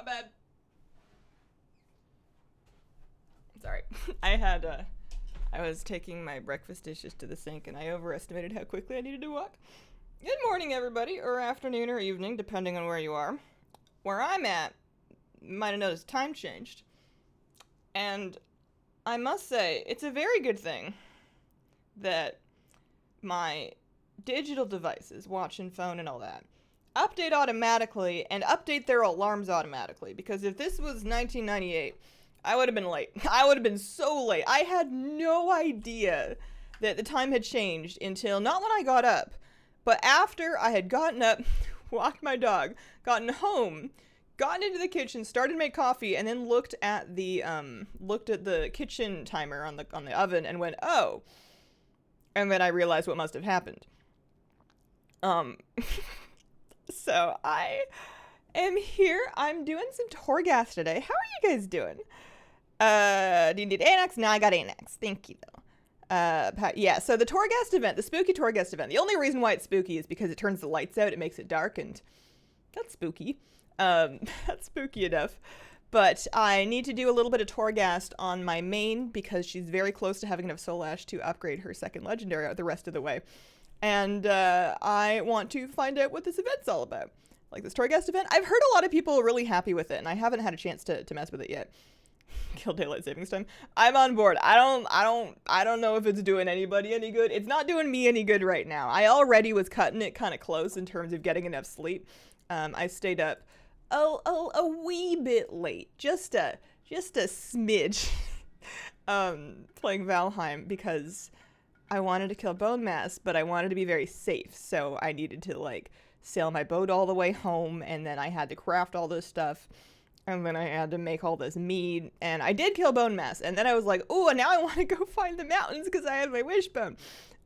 bad. Sorry. I was taking my breakfast dishes to the sink and I overestimated how quickly I needed to walk. Good morning, everybody, or afternoon or evening, depending on where you are. Where I'm at, you might have noticed time changed. And I must say, it's a very good thing that my digital devices, watch and phone and all that, update automatically and update their alarms automatically. Because if this was 1998, I would have been late. I would have been so late. I had no idea that the time had changed until not when I got up, but after I had gotten up, walked my dog, gotten home, gotten into the kitchen, started to make coffee, and then looked at the kitchen timer on the oven and went, oh. And then I realized what must have happened. So I am here. I'm doing some Torghast today. How are you guys doing? Do you need Annex? No, I got Annex. Thank you, though. Yeah, so the Torghast event, the spooky Torghast event, the only reason why it's spooky is because it turns the lights out, it makes it dark, and that's spooky. That's spooky enough. But I need to do a little bit of Torghast on my main because she's very close to having enough soul ash to upgrade her second legendary the rest of the way. And I want to find out what this event's all about. Like this Torghast event, I've heard a lot of people are really happy with it, and I haven't had a chance to mess with it yet. Kill daylight savings time. I'm on board. I don't know if it's doing anybody any good. It's not doing me any good right now. I already was cutting it kind of close in terms of getting enough sleep. I stayed up a wee bit late, just a smidge, playing Valheim because I wanted to kill bone mass, but I wanted to be very safe, so I needed to like sail my boat all the way home, and then I had to craft all this stuff, and then I had to make all this mead, and I did kill bone mass, and then I was like, oh, now I want to go find the mountains because I have my wishbone.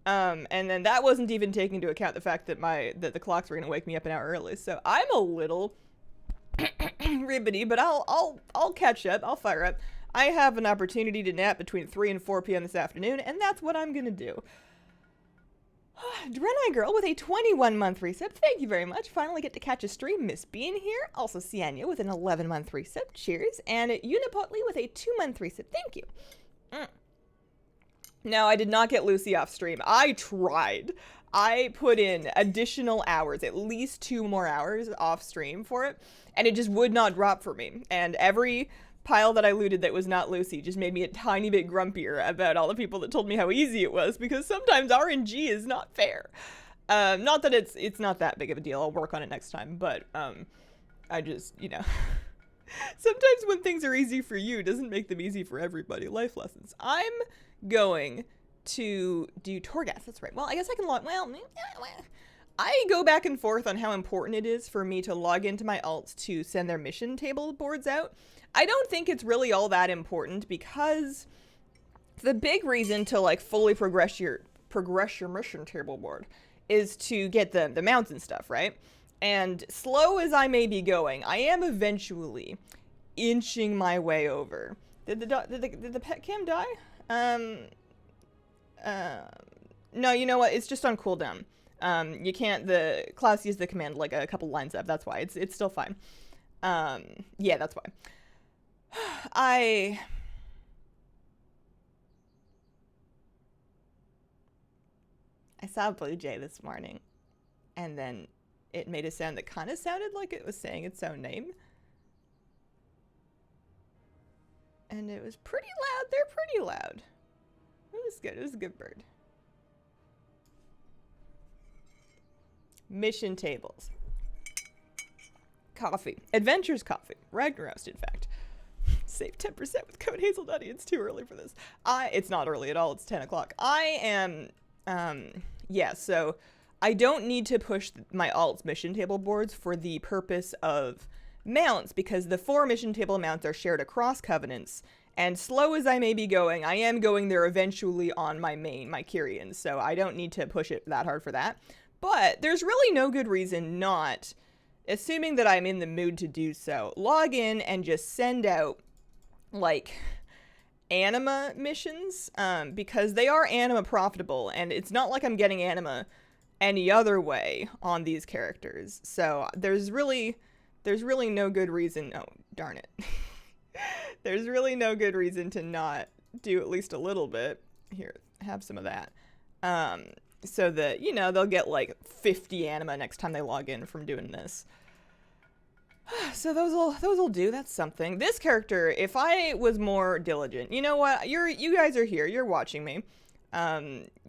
And then that wasn't even taking into account the fact that the clocks were gonna wake me up an hour early, so I'm a little ribbity, but I'll catch up. I'll fire up. I have an opportunity to nap between 3 and 4 p.m. this afternoon, and that's what I'm gonna do. Drenai Girl with a 21-month resub. Thank you very much. Finally get to catch a stream. Miss Bean here. Also Sienna with an 11-month resub. Cheers. And Unipotly with a 2-month resub. Thank you. No, I did not get Lucy off stream. I tried. I put in additional hours, at least 2 more hours off stream for it, and it just would not drop for me. And every pile that I looted that was not Lucy just made me a tiny bit grumpier about all the people that told me how easy it was, because sometimes RNG is not fair. Not that it's not that big of a deal. I'll work on it next time, but I just, sometimes when things are easy for you, it doesn't make them easy for everybody. Life lessons. I'm going to do Torghast. That's right. Well, I guess I can I go back and forth on how important it is for me to log into my alts to send their mission table boards out. I don't think it's really all that important because the big reason to like fully progress your mission table board is to get the mounts and stuff, right? And slow as I may be going, I am eventually inching my way over. Did the pet cam die? No, you know what? It's just on cooldown. You can't, the class used the command like a couple lines up. That's why. It's still fine. Yeah, that's why. I saw a blue jay this morning, and then it made a sound that kind of sounded like it was saying its own name. And it was pretty loud. They're pretty loud. It was good. It was a good bird. Mission tables. Coffee. Adventures coffee. Ragnarost, in fact. Save 10% with code Hazelnutty. It's too early for this. It's not early at all. It's 10 o'clock. I am, yeah, so I don't need to push my alts mission table boards for the purpose of mounts, because the 4 mission table mounts are shared across covenants, and slow as I may be going, I am going there eventually on my main, my Kyrian, so I don't need to push it that hard for that. But there's really no good reason not, assuming that I'm in the mood to do so, log in and just send out, like, anima missions, because they are anima profitable, and it's not like I'm getting anima any other way on these characters. So there's really no good reason. Oh, darn it. There's really no good reason to not do at least a little bit. Here, have some of that. So that, you know, they'll get like 50 anima next time they log in from doing this. So those'll do. That's something. This character, if I was more diligent, you know what? You guys are here. You're watching me.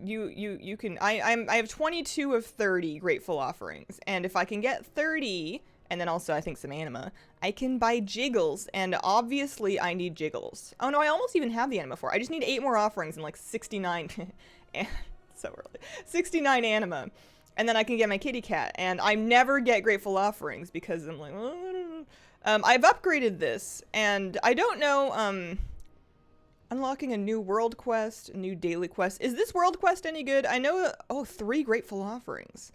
You can. I have 22 of 30 grateful offerings, and if I can get 30, and then also I think some anima, I can buy jiggles, and obviously I need jiggles. Oh no, I almost even have the anima for. I just need 8 more offerings and like 69. So early. 69 anima. And then I can get my kitty cat, and I never get grateful offerings because I'm like, well, I don't know. I've upgraded this, and I don't know, unlocking a new world quest, a new daily quest. Is this world quest any good? I know, 3 grateful offerings.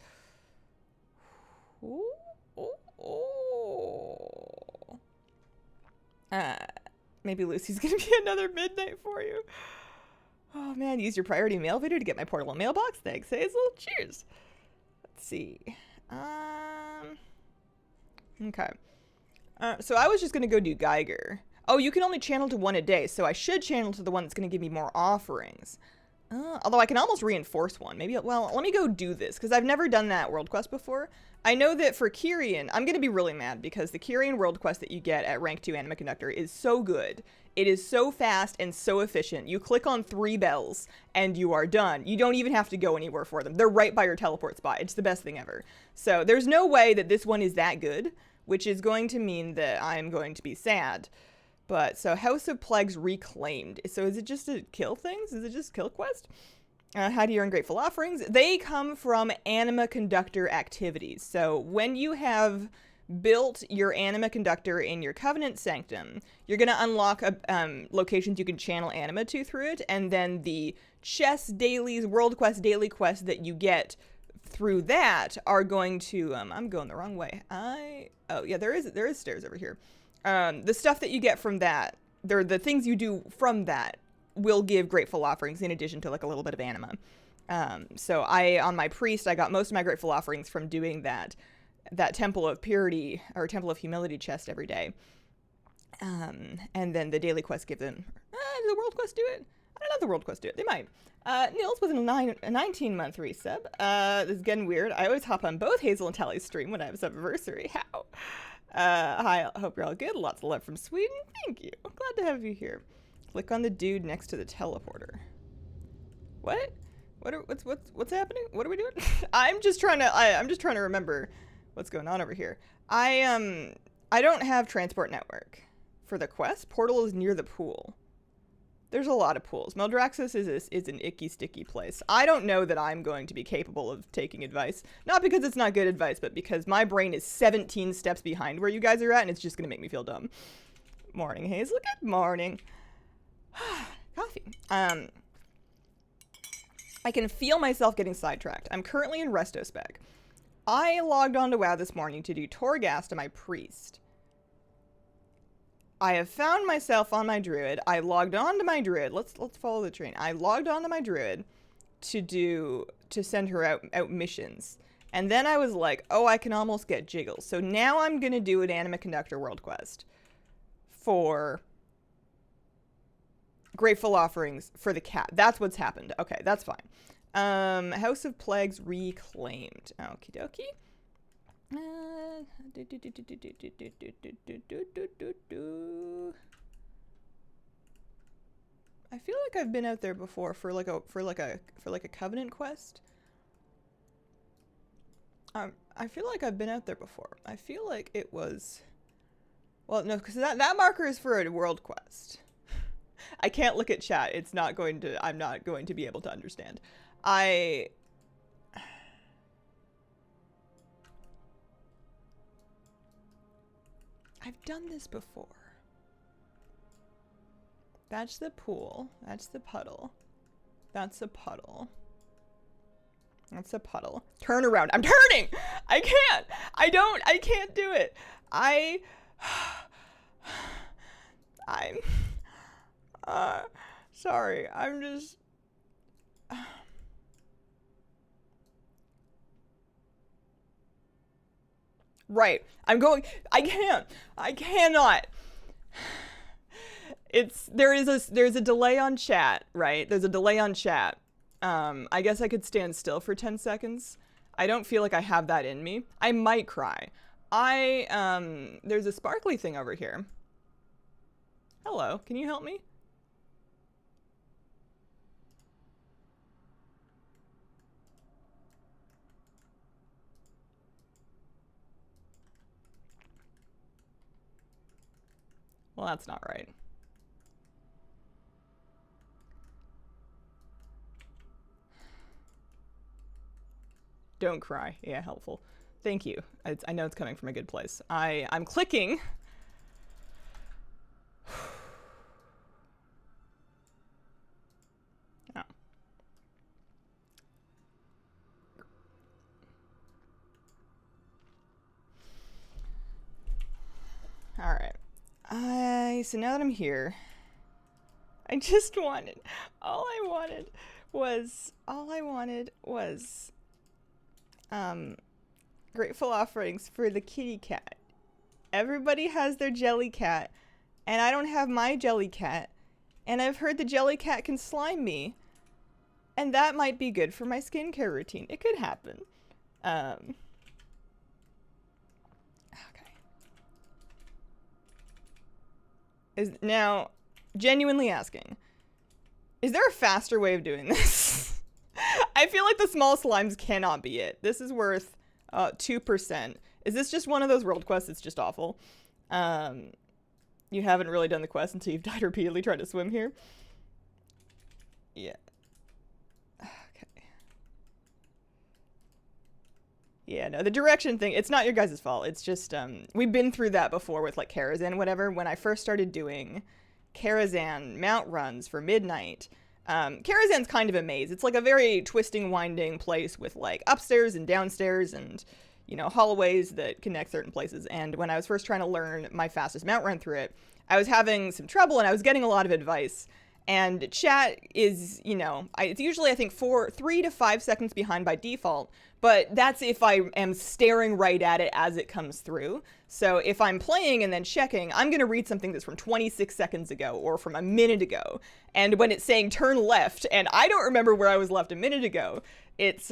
Maybe Lucy's gonna be another midnight for you. Oh man, use your priority mail video to get my portable mailbox. Thanks, Hazel. Cheers. Let's see. Okay. So I was just going to go do Geiger. Oh, you can only channel to 1 a day, so I should channel to the one that's going to give me more offerings. Although I can almost reinforce one. Maybe, well, let me go do this, because I've never done that world quest before. I know that for Kyrian, I'm going to be really mad, because the Kyrian world quest that you get at rank 2 Anima Conductor is so good. It is so fast and so efficient. You click on 3 bells, and you are done. You don't even have to go anywhere for them. They're right by your teleport spot. It's the best thing ever. So there's no way that this one is that good, which is going to mean that I'm going to be sad. But, so House of Plagues Reclaimed. So is it just to kill things? Is it just kill quest? How do you earn grateful offerings? They come from Anima Conductor activities. So when you have built your Anima Conductor in your Covenant Sanctum, you're going to unlock locations you can channel Anima to through it, and then the chest dailies, world quest, daily quests that you get through that are going to, I'm going the wrong way. Oh yeah, there is stairs over here. The stuff that you get from that, the things you do from that will give grateful offerings in addition to like a little bit of anima. So on my priest, I got most of my grateful offerings from doing that Temple of Purity or Temple of Humility chest every day. And then the daily quests give them, do the world quest do it? I don't know if the world quest do it. They might. Nils with a 19-month resub. This is getting weird. I always hop on both Hazel and Tally's stream when I have a sub-anniversary. How? Hi, I hope you're all good. Lots of love from Sweden. Thank you. Glad to have you here. Click on the dude next to the teleporter. What? What's happening? What are we doing? I'm just trying to remember what's going on over here. I don't have transport network for the quest. Portal is near the pool. There's a lot of pools. Meldraxxus is an icky, sticky place. I don't know that I'm going to be capable of taking advice. Not because it's not good advice, but because my brain is 17 steps behind where you guys are at, and it's just going to make me feel dumb. Morning, Hazel. Good morning. Coffee. I can feel myself getting sidetracked. I'm currently in Restospec. I logged on to WoW this morning to do Torghast to my priest. I have found myself on my druid. I logged on to my druid. Let's follow the train. I logged on to my druid to send her out missions. And then I was like, oh, I can almost get jiggles. So now I'm going to do an Anima Conductor world quest for grateful offerings for the cat. That's what's happened. Okay, that's fine. House of Plagues Reclaimed. Okie dokie. I feel like I've been out there before for like a Covenant quest. I feel like I've been out there before. I feel like it was, well, no, because that marker is for a world quest. I can't look at chat. I'm not going to be able to understand. I've done this before. That's the pool. That's the puddle. That's a puddle. That's a puddle. Turn around. I'm turning! I can't! I can't do it. I'm sorry. I'm just... Right. I'm going... I cannot. There's a delay on chat, right? There's a delay on chat. I guess I could stand still for 10 seconds. I don't feel like I have that in me. I might cry. There's a sparkly thing over here. Hello, can you help me? Well, that's not right. Don't cry. Yeah, helpful. Thank you. I know it's coming from a good place. I'm clicking. Oh. All right. So now that I'm here, I just wanted, all I wanted was, grateful offerings for the kitty cat. Everybody has their jelly cat, and I don't have my jelly cat, and I've heard the jelly cat can slime me, and that might be good for my skincare routine. It could happen. Okay. Now, genuinely asking, is there a faster way of doing this? I feel like the small slimes cannot be it. This is worth 2%. Is this just one of those world quests that's just awful? You haven't really done the quest until you've died repeatedly trying to swim here? Yeah. Okay. Yeah, no, the direction thing, it's not your guys' fault. It's just, we've been through that before with, like, Karazhan and whatever. When I first started doing Karazhan mount runs for midnight, Karazhan's kind of a maze. It's like a very twisting, winding place with, like, upstairs and downstairs and, you know, hallways that connect certain places. And when I was first trying to learn my fastest mount run through it, I was having some trouble and I was getting a lot of advice. And chat is, you know, it's usually, I think, 3 to 5 seconds behind by default, but that's if I am staring right at it as it comes through. So if I'm playing and then checking, I'm going to read something that's from 26 seconds ago or from a minute ago. And when it's saying turn left, and I don't remember where I was left a minute ago, it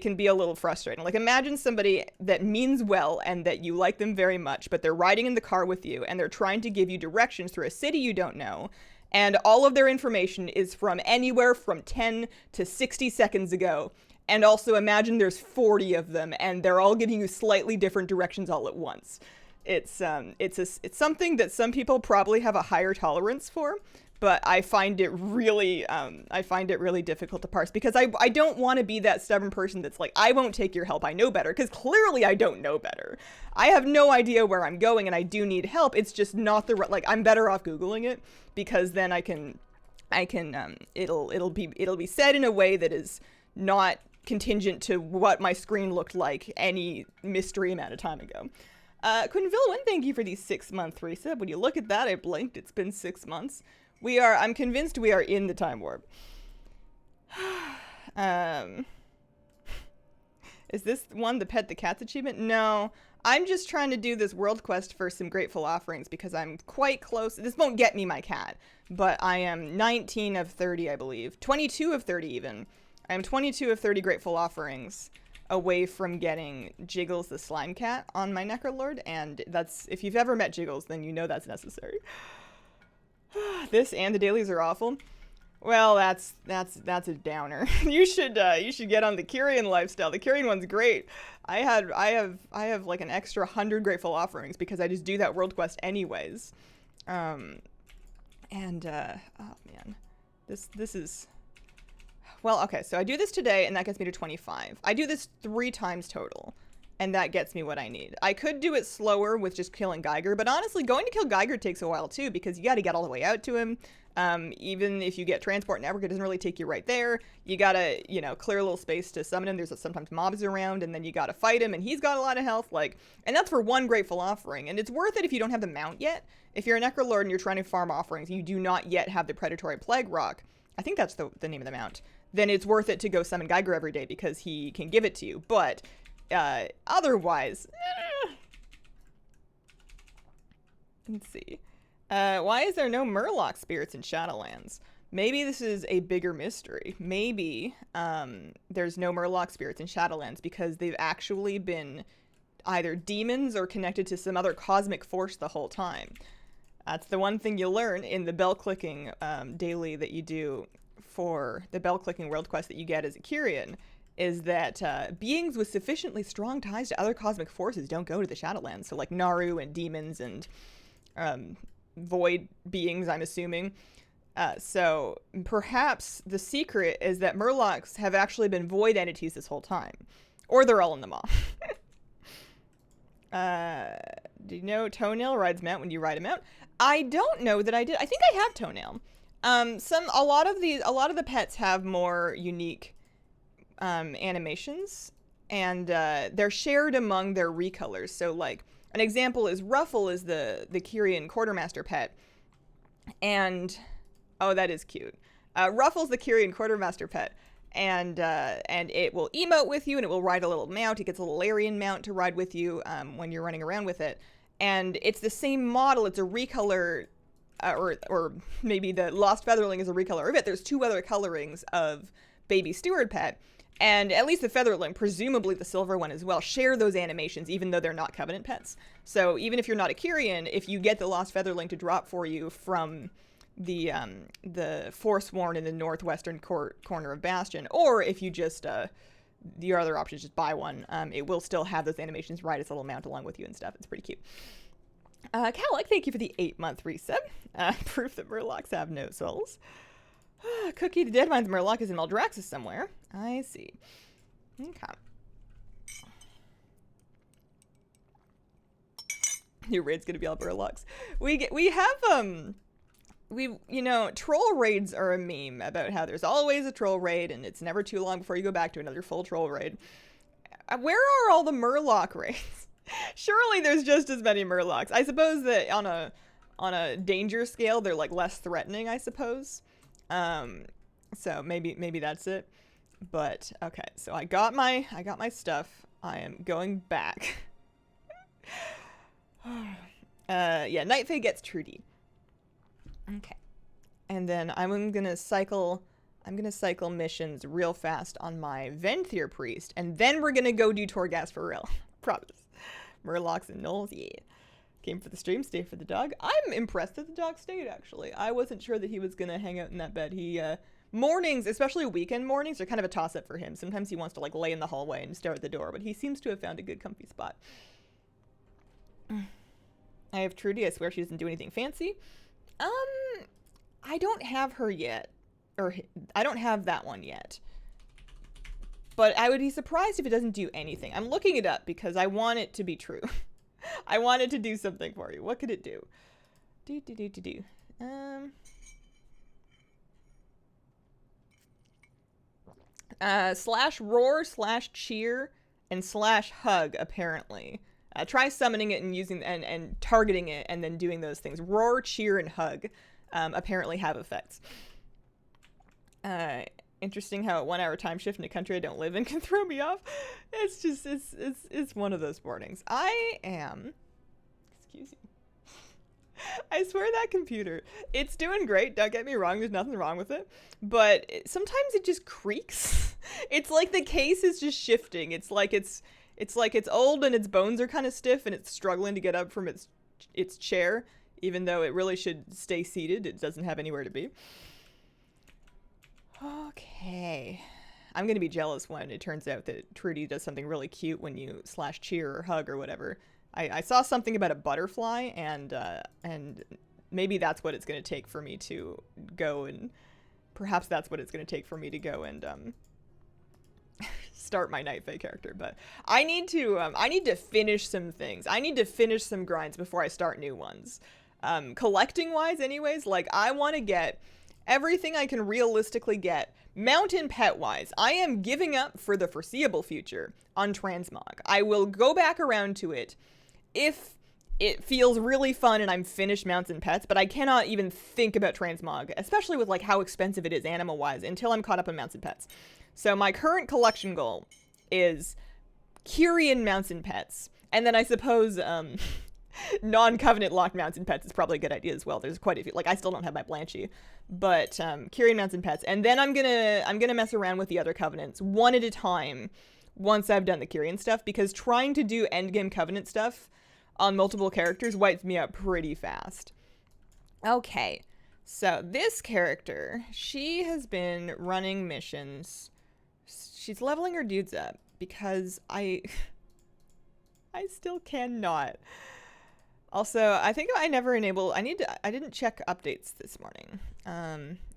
can be a little frustrating. Like, imagine somebody that means well and that you like them very much, but they're riding in the car with you and they're trying to give you directions through a city you don't know. And all of their information is from anywhere from 10 to 60 seconds ago. And also imagine there's 40 of them and they're all giving you slightly different directions all at once. It's something that some people probably have a higher tolerance for, but I find it really difficult to parse because I don't want to be that stubborn person that's like, I won't take your help, I know better, because clearly I don't know better. I have no idea where I'm going and I do need help. It's just not the right, like, I'm better off Googling it because then it'll be said in a way that is not contingent to what my screen looked like any mystery amount of time ago. Quinville, thank you for the 6-month resub. When you look at that, I blinked. It's been 6 months. I'm convinced we are in the time warp. Is this one the Pet the Cats achievement? No. I'm just trying to do this world quest for some grateful offerings because I'm quite close. This won't get me my cat, but I am 19 of 30, I believe. 22 of 30 even. I am 22 of 30 grateful offerings away from getting Jiggles the slime cat on my Necrolord, and that's, if you've ever met Jiggles, then you know that's necessary. This and the dailies are awful. Well, that's a downer. You should get on the Kyrian lifestyle. The Kyrian one's great. I have like an extra 100 grateful offerings because I just do that world quest anyways. Oh man, this is. Well, okay, so I do this today, and that gets me to 25. I do this 3 times total, and that gets me what I need. I could do it slower with just killing Geiger, but honestly, going to kill Geiger takes a while, too, because you gotta get all the way out to him. Even if you get Transport Network, it doesn't really take you right there. You gotta, you know, clear a little space to summon him. There's sometimes mobs around, and then you gotta fight him, and he's got a lot of health, like, and that's for 1 grateful offering, and it's worth it if you don't have the mount yet. If you're a Necrolord and you're trying to farm offerings, and you do not yet have the Predatory Plague Rock, I think that's the name of the mount, then it's worth it to go summon Geiger every day because he can give it to you. But otherwise, let's see. Why is there no Murloc spirits in Shadowlands? Maybe this is a bigger mystery. Maybe there's no Murloc spirits in Shadowlands because they've actually been either demons or connected to some other cosmic force the whole time. That's the one thing you learn in the bell clicking daily that you do for the bell clicking world quest that you get as a Kyrian, is that beings with sufficiently strong ties to other cosmic forces don't go to the Shadowlands. So like Naru and demons and void beings, I'm assuming. So perhaps the secret is that Murlocs have actually been void entities this whole time. Or they're all in the maw. Do you know Toenail rides mount when you ride him out? I don't know that I did. I think I have Toenail. A lot of the pets have more unique animations, and they're shared among their recolors. So like an example is Ruffle is the Kyrian quartermaster pet, and oh, that is cute. Ruffle's the Kyrian quartermaster pet, and it will emote with you, and it will ride a little mount. It gets a little Larian mount to ride with you when you're running around with it, and it's the same model. It's a recolor, or maybe the Lost Featherling is a recolor of it. There's two other colorings of Baby Steward pet, and at least the Featherling, presumably the silver one as well, share those animations, even though they're not Covenant pets. So even if you're not a Kyrian, if you get the Lost Featherling to drop for you from the Forsworn in the northwestern corner of Bastion, or if you just your other option is just buy one, it will still have those animations ride its little mount along with you and stuff. It's pretty cute. Calic, thank you for the 8-month resub. Proof that Murlocs have no souls. Cookie, the Deadmines Murloc is in Maldraxxus somewhere. I see. Okay. Your raid's gonna be all Murlocs. We have troll raids are a meme about how there's always a troll raid and it's never too long before you go back to another full troll raid. Where are all the Murloc raids? Surely there's just as many Murlocs. I suppose that on a danger scale they're like less threatening, I suppose. So maybe that's it. But okay, so I got my stuff. I am going back. Yeah, Night Fae gets Trudy. Okay. And then I'm gonna cycle missions real fast on my Venthyr Priest, and then we're gonna go do Torghast for real. Promise. Murlocs and Gnolls, yeah. Came for the stream, stay for the dog. I'm impressed that the dog stayed, actually. I wasn't sure that he was gonna hang out in that bed. He, mornings, especially weekend mornings, are kind of a toss-up for him. Sometimes he wants to, like, lay in the hallway and stare at the door, but he seems to have found a good comfy spot. I have Trudy. I swear she doesn't do anything fancy. I don't have her yet. Or, I don't have that one yet. But I would be surprised if it doesn't do anything. I'm looking it up because I want it to be true. I want it to do something for you. What could it do? Slash roar, slash cheer, and slash hug, apparently. Try summoning it and using and targeting it and then doing those things. Roar, cheer, and hug apparently have effects. Interesting how a 1 hour time shift in a country I don't live in can throw me off. It's just, it's one of those mornings. I am, excuse you. I swear that computer, it's doing great. Don't get me wrong. There's nothing wrong with it. But sometimes it just creaks. It's like the case is just shifting. It's like it's old and its bones are kind of stiff and it's struggling to get up from its chair, even though it really should stay seated. It doesn't have anywhere to be. Okay. I'm going to be jealous when it turns out that Trudy does something really cute when you slash cheer or hug or whatever. I saw something about a butterfly, and maybe that's what it's going to take for me to go and... Perhaps that's what it's going to take for me to go and start my Night Fae character. But I need to finish some things. I need to finish some grinds before I start new ones. Collecting-wise anyways, like, I want to get everything I can realistically get. Mountain pet-wise, I am giving up for the foreseeable future on Transmog. I will go back around to it if it feels really fun and I'm finished mounts and pets, but I cannot even think about Transmog, especially with like how expensive it is animal-wise, until I'm caught up on mounts and pets. So my current collection goal is Kyrian mounts and pets. And then I suppose non-covenant locked mounts and pets is probably a good idea as well. There's quite a few. Like, I still don't have my Blanchy, but Kyrian mounts and pets. And then I'm gonna mess around with the other covenants one at a time once I've done the Kyrian stuff, because trying to do endgame covenant stuff on multiple characters wipes me out pretty fast. Okay, so this character, she has been running missions. She's leveling her dudes up because I still cannot. Also, I think I never enabled, I didn't check updates this morning.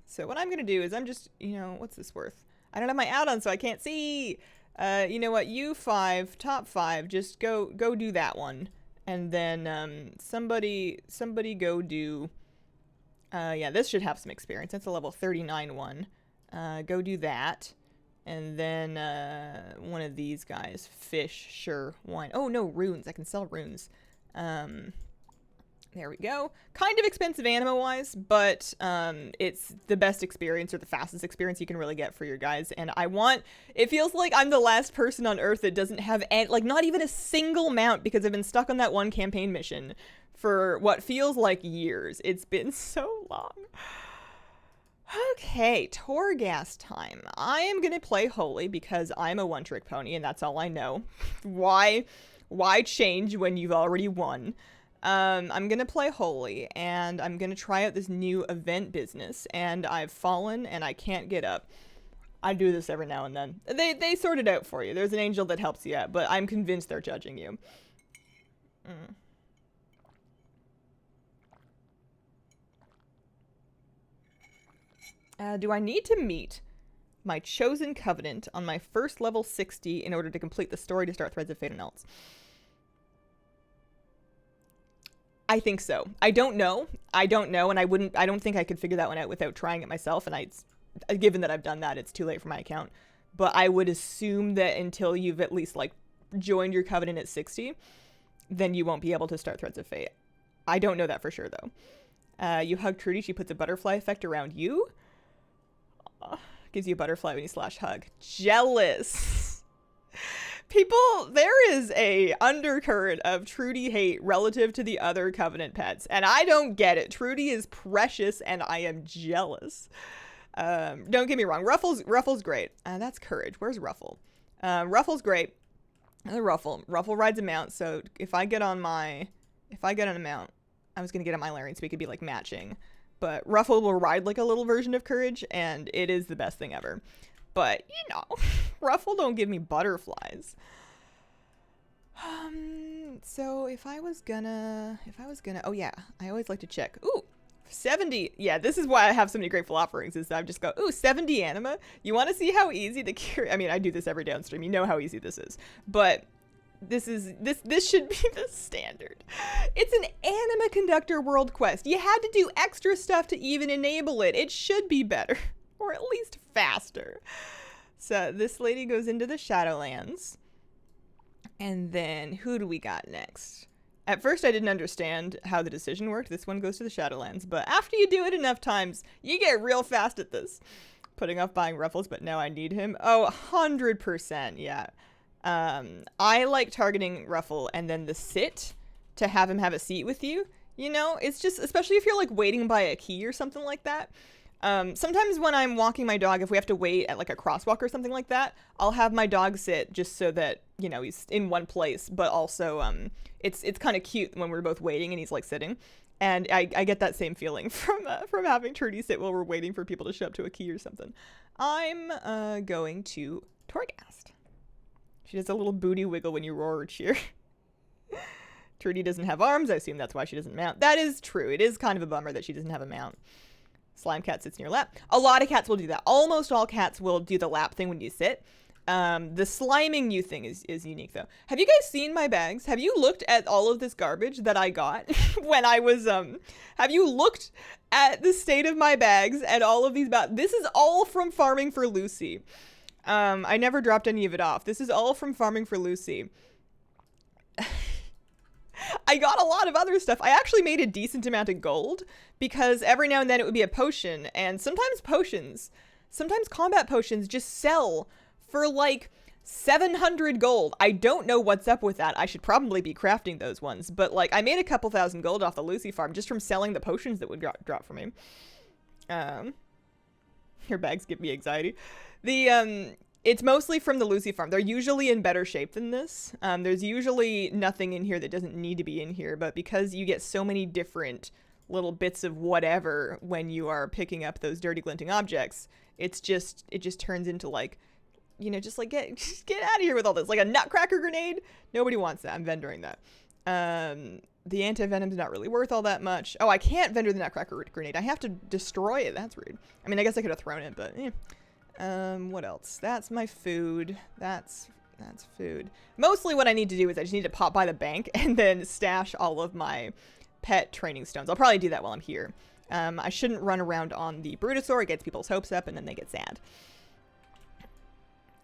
So what I'm going to do is I'm just, what's this worth? I don't have my add-on, so I can't see. You know what, U5, top 5, just go do that one. And then, somebody go do, yeah, this should have some experience. That's a level 39 one. Go do that. And then, one of these guys, fish, sure, wine. Oh, no, runes. I can sell runes. There we go. Kind of expensive anima-wise, but it's the best experience or the fastest experience you can really get for your guys. And it feels like I'm the last person on Earth that doesn't have, not even a single mount, because I've been stuck on that one campaign mission for what feels like years. It's been so long. Okay, Torghast time. I am going to play Holy because I'm a one-trick pony and that's all I know. Why change when you've already won? I'm going to play Holy and I'm going to try out this new event business, and I've fallen and I can't get up. I do this every now and then. They sort it out for you. There's an angel that helps you out, but I'm convinced they're judging you. Do I need to meet my chosen covenant on my first level 60 in order to complete the story to start Threads of Fate and else? I think so. I don't know, and I don't think I could figure that one out without trying it myself, and given that I've done that, it's too late for my account. But I would assume that until you've at least, joined your covenant at 60, then you won't be able to start Threads of Fate. I don't know that for sure, though. You hug Trudy, she puts a butterfly effect around you. Gives you a butterfly when you slash hug. Jealous. People, there is a undercurrent of Trudy hate relative to the other Covenant pets, and I don't get it. Trudy is precious, and I am jealous. Don't get me wrong. Ruffle's great. That's Courage. Where's Ruffle? Ruffle's great. Ruffle rides a mount, so if I get on a mount, I was gonna get on my Larian so we could be matching. But Ruffle will ride a little version of Courage, and it is the best thing ever. But, Ruffle don't give me butterflies. So if I was gonna, oh yeah, I always like to check. Ooh, 70. Yeah, this is why I have so many grateful offerings, is that I just go, ooh, 70 anima. You want to see how easy the cure? I mean, I do this every downstream. You know how easy this is. But this should be the standard. It's an anima conductor world quest. You had to do extra stuff to even enable it. It should be better, or at least faster. So this lady goes into the Shadowlands, and then who do we got next? At first I didn't understand how the decision worked. This one goes to the Shadowlands, but after you do it enough times, you get real fast at this. Putting off buying Ruffles, but now I need him. Oh, 100%, yeah. I like targeting Ruffle and then the sit to have him have a seat with you. It's just, especially if you're waiting by a key or something like that. Sometimes when I'm walking my dog, if we have to wait at a crosswalk or something like that, I'll have my dog sit just so that, he's in one place, but also, it's kind of cute when we're both waiting and he's sitting. And I get that same feeling from having Trudy sit while we're waiting for people to show up to a key or something. I'm, going to Torghast. She does a little booty wiggle when you roar or cheer. Trudy doesn't have arms. I assume that's why she doesn't mount. That is true. It is kind of a bummer that she doesn't have a mount. Slime cat sits in your lap. A lot of cats will do that. Almost all cats will do the lap thing when you sit. The sliming you thing is unique, though. Have you guys seen my bags? Have you looked at all of this garbage that I got when I was, have you looked at the state of my bags and all of these this is all from farming for Lucy. I never dropped any of it off. This is all from farming for Lucy. I got a lot of other stuff. I actually made a decent amount of gold because every now and then it would be a potion, and sometimes combat potions just sell for 700 gold. I don't know what's up with that. I should probably be crafting those ones. But, like, I made a couple thousand gold off the Lucy farm just from selling the potions that would drop for me. Your bags give me anxiety. It's mostly from the Lucy farm. They're usually in better shape than this. There's usually nothing in here that doesn't need to be in here. But because you get so many different little bits of whatever when you are picking up those dirty glinting objects, it just turns into, like, you know, just get out of here with all this. Like a nutcracker grenade. Nobody wants that. I'm vendoring that. The anti-venom's not really worth all that much. Oh, I can't vendor the nutcracker grenade. I have to destroy it. That's rude. I mean, I guess I could have thrown it, but what else? That's my food. That's food. Mostly what I need to do is I just need to pop by the bank and then stash all of my pet training stones. I'll probably do that while I'm here. I shouldn't run around on the Brutosaur. It gets people's hopes up and then they get sad.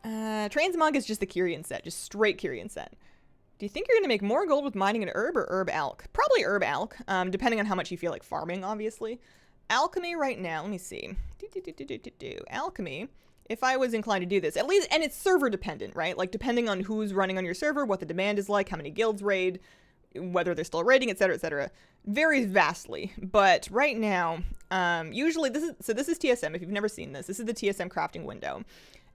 Transmog is just the Kyrian set, just straight Kyrian set. Do you think you're going to make more gold with mining an herb or herb alch? Probably herb alch, depending on how much you feel like farming, obviously. Alchemy right now, let me see. Alchemy, if I was inclined to do this, at least, and it's server dependent, right? Like, depending on who's running on your server, what the demand is like, how many guilds raid, whether they're still raiding, etc., varies vastly. But right now, usually, this is TSM. If you've never seen this, this is the TSM crafting window.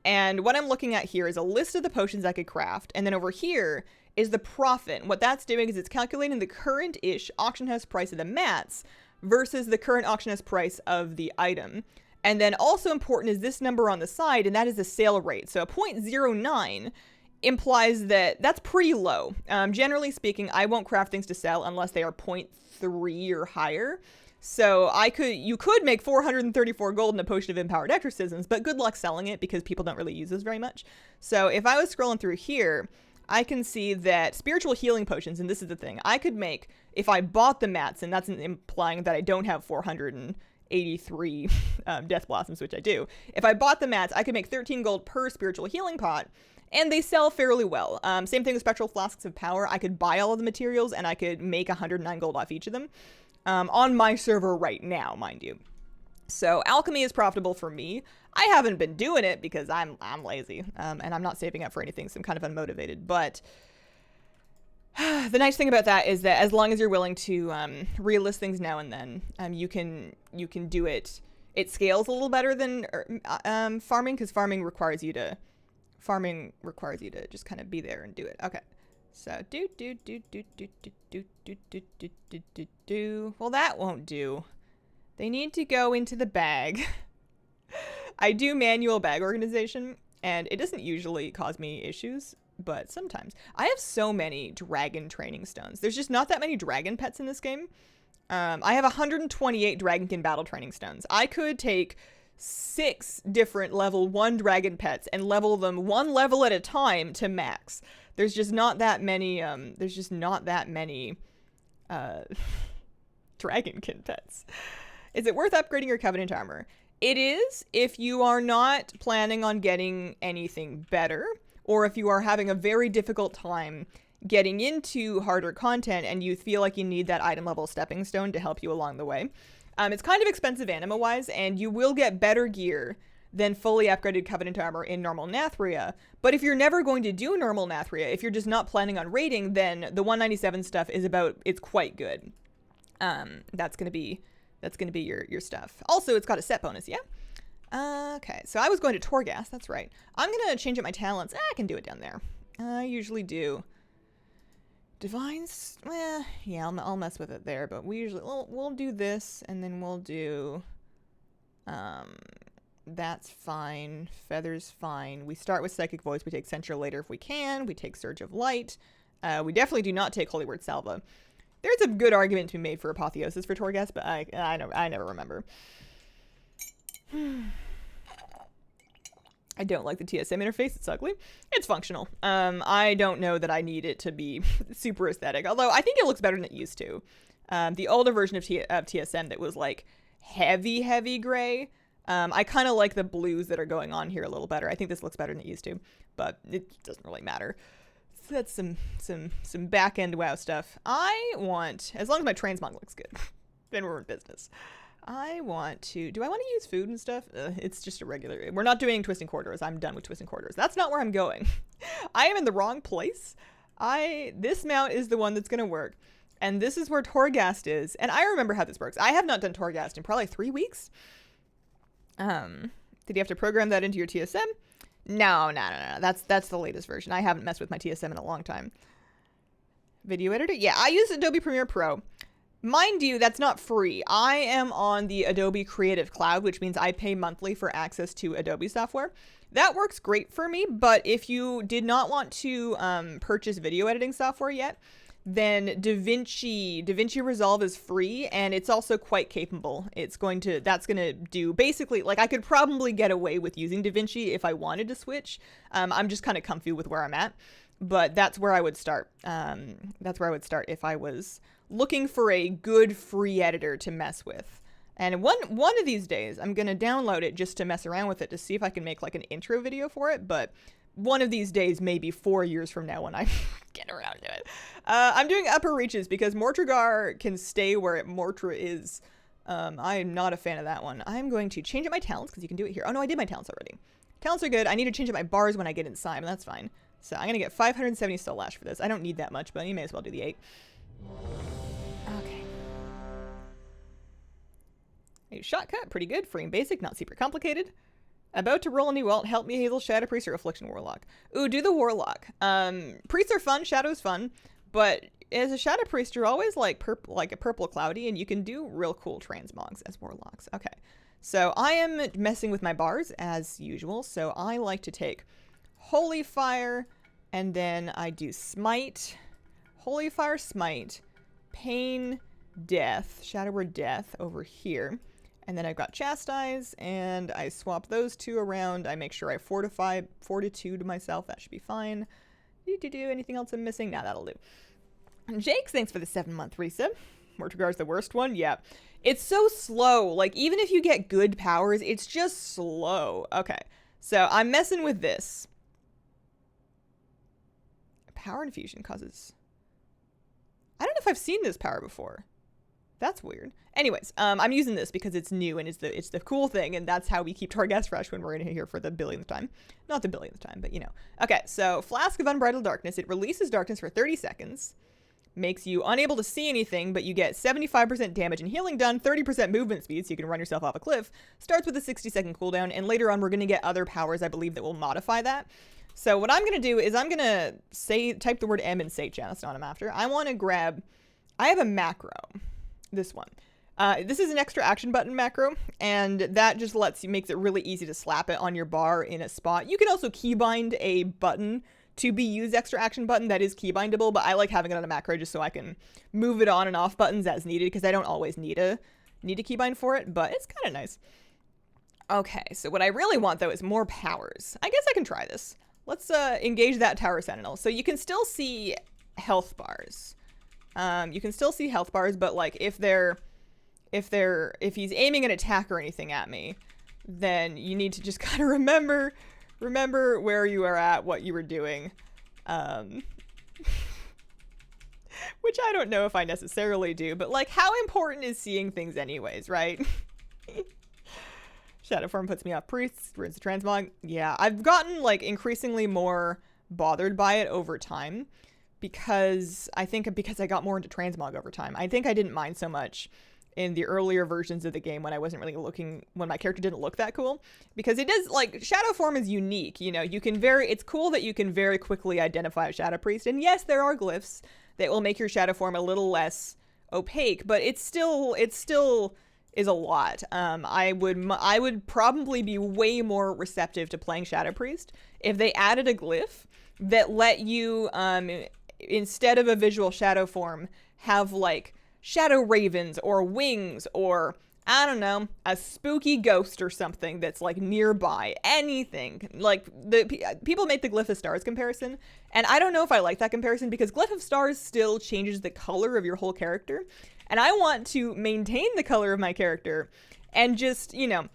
And what I'm looking at here is a list of the potions I could craft. And then over here is the profit. And what that's doing is it's calculating the current-ish auction house price of the mats versus the current auction house price of the item. And then also important is this number on the side, and that is the sale rate. So a 0.09 implies that that's pretty low. Generally speaking, I won't craft things to sell unless they are 0.3 or higher. So you could make 434 gold in a potion of empowered exorcisms, but good luck selling it because people don't really use this very much. So if I was scrolling through here, I can see that spiritual healing potions, and this is the thing, I could make, if I bought the mats, and that's implying that I don't have 483 death blossoms, which I do. If I bought the mats, I could make 13 gold per spiritual healing pot, and they sell fairly well. Same thing with spectral flasks of power. I could buy all of the materials, and I could make 109 gold off each of them. On my server right now, mind you. So alchemy is profitable for me. I haven't been doing it because I'm lazy, and I'm not saving up for anything, so I'm kind of unmotivated. But the nice thing about that is that as long as you're willing to relist things now and then, you can do it. It scales a little better than farming, because farming requires you to just kind of be there and do it. Okay. So well, that won't do. They need to go into the bag. I do manual bag organization, and it doesn't usually cause me issues, but sometimes. I have so many dragon training stones. There's just not that many dragon pets in this game. I have 128 dragonkin battle training stones. I could take 6 different level 1 dragon pets and level them 1 level at a time to max. There's just not that many, dragonkin pets. Is it worth upgrading your covenant armor? It is if you are not planning on getting anything better, or if you are having a very difficult time getting into harder content and you feel like you need that item level stepping stone to help you along the way. It's kind of expensive anima-wise, and you will get better gear than fully upgraded covenant armor in normal Nathria. But if you're never going to do normal Nathria, if you're just not planning on raiding, then the 197 stuff it's quite good. That's gonna be your stuff. Also, it's got a set bonus, yeah? Okay, so I was going to Torghast, that's right. I'm gonna change up my talents. I can do it down there. I usually do. Divines, yeah, I'll mess with it there, but we'll do this, and then we'll do, that's fine, Feather's fine. We start with Psychic Voice, we take Censure later if we can, we take Surge of Light. We definitely do not take Holy Word Salva. There's a good argument to be made for Apotheosis for Torghast, but I never remember. I don't like the TSM interface. It's ugly. It's functional. I don't know that I need it to be super aesthetic, although I think it looks better than it used to. The older version of TSM that was like heavy gray. I kind of like the blues that are going on here a little better. I think this looks better than it used to, but it doesn't really matter. So that's some back end WoW stuff. I want, as long as my transmog looks good, then we're in business. I want to, do I want to use food and stuff? It's just a regular, we're not doing twisting corridors. I'm done with twisting corridors. That's not where I'm going. I am in the wrong place. This mount is the one that's going to work. And this is where Torghast is. And I remember how this works. I have not done Torghast in probably 3 weeks. Did you have to program that into your TSM? No. That's the latest version. I haven't messed with my TSM in a long time. Video editor? Yeah, I use Adobe Premiere Pro. Mind you, that's not free. I am on the Adobe Creative Cloud, which means I pay monthly for access to Adobe software. That works great for me, but if you did not want to purchase video editing software yet, then DaVinci Resolve is free, and it's also quite capable. That's going to do basically, like, I could probably get away with using DaVinci if I wanted to switch. I'm just kind of comfy with where I'm at, but that's where I would start. That's where I would start if I was looking for a good free editor to mess with. And one of these days, I'm going to download it just to mess around with it to see if I can make like an intro video for it, but one of these days, maybe 4 years from now when I get around to it. I'm doing upper reaches because Mortregar can stay where Mortra is. I am not a fan of that one. I'm going to change up my talents because you can do it here. Oh no, I did my talents already. Talents are good. I need to change up my bars when I get inside, but that's fine. So I'm going to get 570 Soul Lash for this. I don't need that much, but you may as well do the 8. Okay. A shortcut, pretty good. Free and basic, not super complicated. About to roll a new alt. Help me, Hazel, Shadow Priest, or Affliction Warlock. Ooh, do the Warlock. Priests are fun, Shadow's fun, but as a Shadow Priest, you're always like a purple cloudy, and you can do real cool transmogs as Warlocks. Okay, so I am messing with my bars as usual, so I like to take Holy Fire, and then I do Smite, Holy Fire, Smite, Pain, Death, Shadow Word Death over here. And then I've got Chastise, and I swap those two around. I make sure I fortify Fortitude myself. That should be fine. Anything else I'm missing? Nah, that'll do. And Jakes, thanks for the 7-month resub. Mortregar's the worst one? Yeah. It's so slow. Like, even if you get good powers, it's just slow. Okay. So I'm messing with this. Power infusion causes... I don't know if I've seen this power before. That's weird. Anyways, I'm using this because it's new and it's the cool thing, and that's how we keep Torghast fresh when we're in here for the billionth time. Not the billionth time, but you know. Okay, so Flask of Unbridled Darkness. It releases darkness for 30 seconds. Makes you unable to see anything, but you get 75% damage and healing done, 30% movement speed, so you can run yourself off a cliff. Starts with a 60-second cooldown, and later on we're going to get other powers, I believe, that will modify that. So what I'm going to do is I'm going to type the word M in Say Chat. That's not what I'm after. I want to grab... I have a macro. This one. This is an extra action button macro, and that just makes it really easy to slap it on your bar in a spot. You can also keybind a button to be used extra action button that is keybindable, but I like having it on a macro just so I can move it on and off buttons as needed, because I don't always need a keybind for it, but it's kind of nice. Okay, so what I really want though is more powers. I guess I can try this. Let's engage that Tower Sentinel. So you can still see health bars. You can still see health bars, but like if he's aiming an attack or anything at me, then you need to just kind of remember where you are at, what you were doing. Which I don't know if I necessarily do, but like, how important is seeing things anyways, right? Shadow form puts me off priests, ruins the transmog. Yeah, I've gotten like increasingly more bothered by it over time. Because I got more into transmog over time. I think I didn't mind so much in the earlier versions of the game when I wasn't really when my character didn't look that cool. Because it is, like, shadow form is unique, you know, it's cool that you can very quickly identify a Shadow Priest. And yes, there are glyphs that will make your shadow form a little less opaque, but it still is a lot. I would probably be way more receptive to playing Shadow Priest if they added a glyph that let you, instead of a visual shadow form, have like shadow ravens or wings or, I don't know, a spooky ghost or something that's like nearby. Anything. Like, people make the Glyph of Stars comparison, and I don't know if I like that comparison because Glyph of Stars still changes the color of your whole character, and I want to maintain the color of my character and just, you know,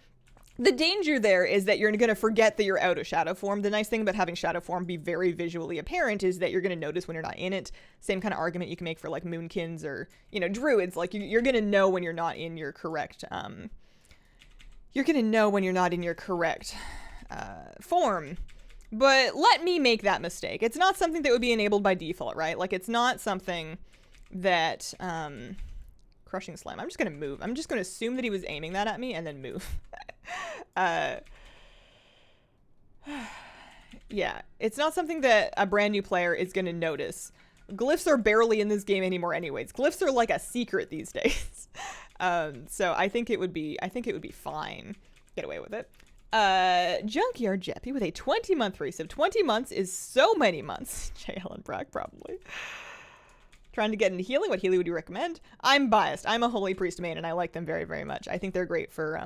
The danger there is that you're going to forget that you're out of shadow form. The nice thing about having shadow form be very visually apparent is that you're going to notice when you're not in it. Same kind of argument you can make for like moonkins or, you know, druids. Like you're going to know when you're not in your correct, form. But let me make that mistake. It's not something that would be enabled by default, right? Like it's not something that, crushing slam. I'm just going to move. I'm just going to assume that he was aiming that at me and then move. Yeah, it's not something that a brand new player is going to notice. Glyphs are barely in this game anymore anyways. Glyphs are like a secret these days. So I think it would be fine. Get away with it. Junkyard Jeppy with a 20-month resub. 20 months is so many months. J. Helen Brock, probably. Trying to get into healing. What healing would you recommend? I'm biased. I'm a Holy Priest main, and I like them very, very much. I think they're great for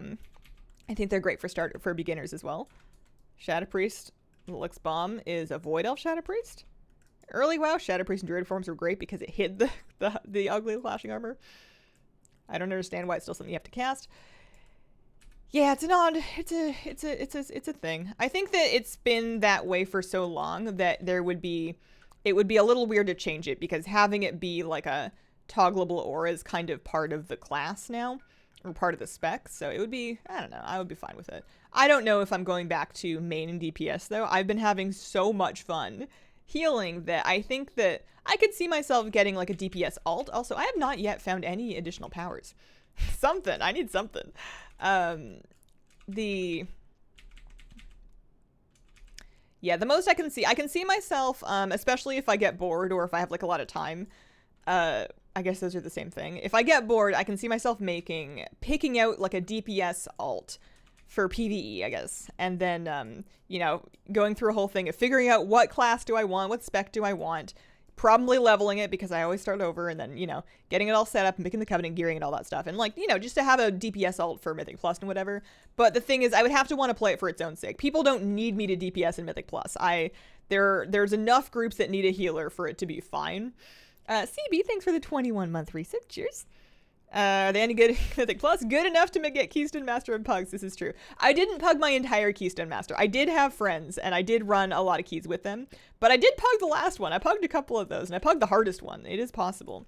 for beginners as well. Shadow Priest, Lux Bomb is a Void Elf Shadow Priest. Early WoW, Shadow Priest and Druid forms were great because it hid the ugly flashing armor. I don't understand why it's still something you have to cast. Yeah, it's a thing. I think that it's been that way for so long that it would be a little weird to change it, because having it be like a toggleable aura is kind of part of the class now, or part of the spec. So it would be, I don't know, I would be fine with it. I don't know if I'm going back to main and DPS though. I've been having so much fun healing that I think that I could see myself getting like a DPS alt. Also, I have not yet found any additional powers. Something, I need something. Yeah, the most I can see myself, especially if I get bored or if I have like a lot of time, I guess those are the same thing. If I get bored, I can see myself picking out like a DPS alt for PvE, I guess. And then, you know, going through a whole thing of figuring out what class do I want, what spec do I want, probably leveling it because I always start over, and then, you know, getting it all set up and picking the covenant gearing and all that stuff. And like, you know, just to have a DPS alt for Mythic Plus and whatever. But the thing is, I would have to want to play it for its own sake. People don't need me to DPS in Mythic Plus. There's enough groups that need a healer for it to be fine. CB, thanks for the 21-month resub. Cheers. Are they any good at Mythic Plus? Good enough to get Keystone Master and pugs. This is true. I didn't pug my entire Keystone Master. I did have friends, and I did run a lot of keys with them. But I did pug the last one. I pugged a couple of those, and I pugged the hardest one. It is possible.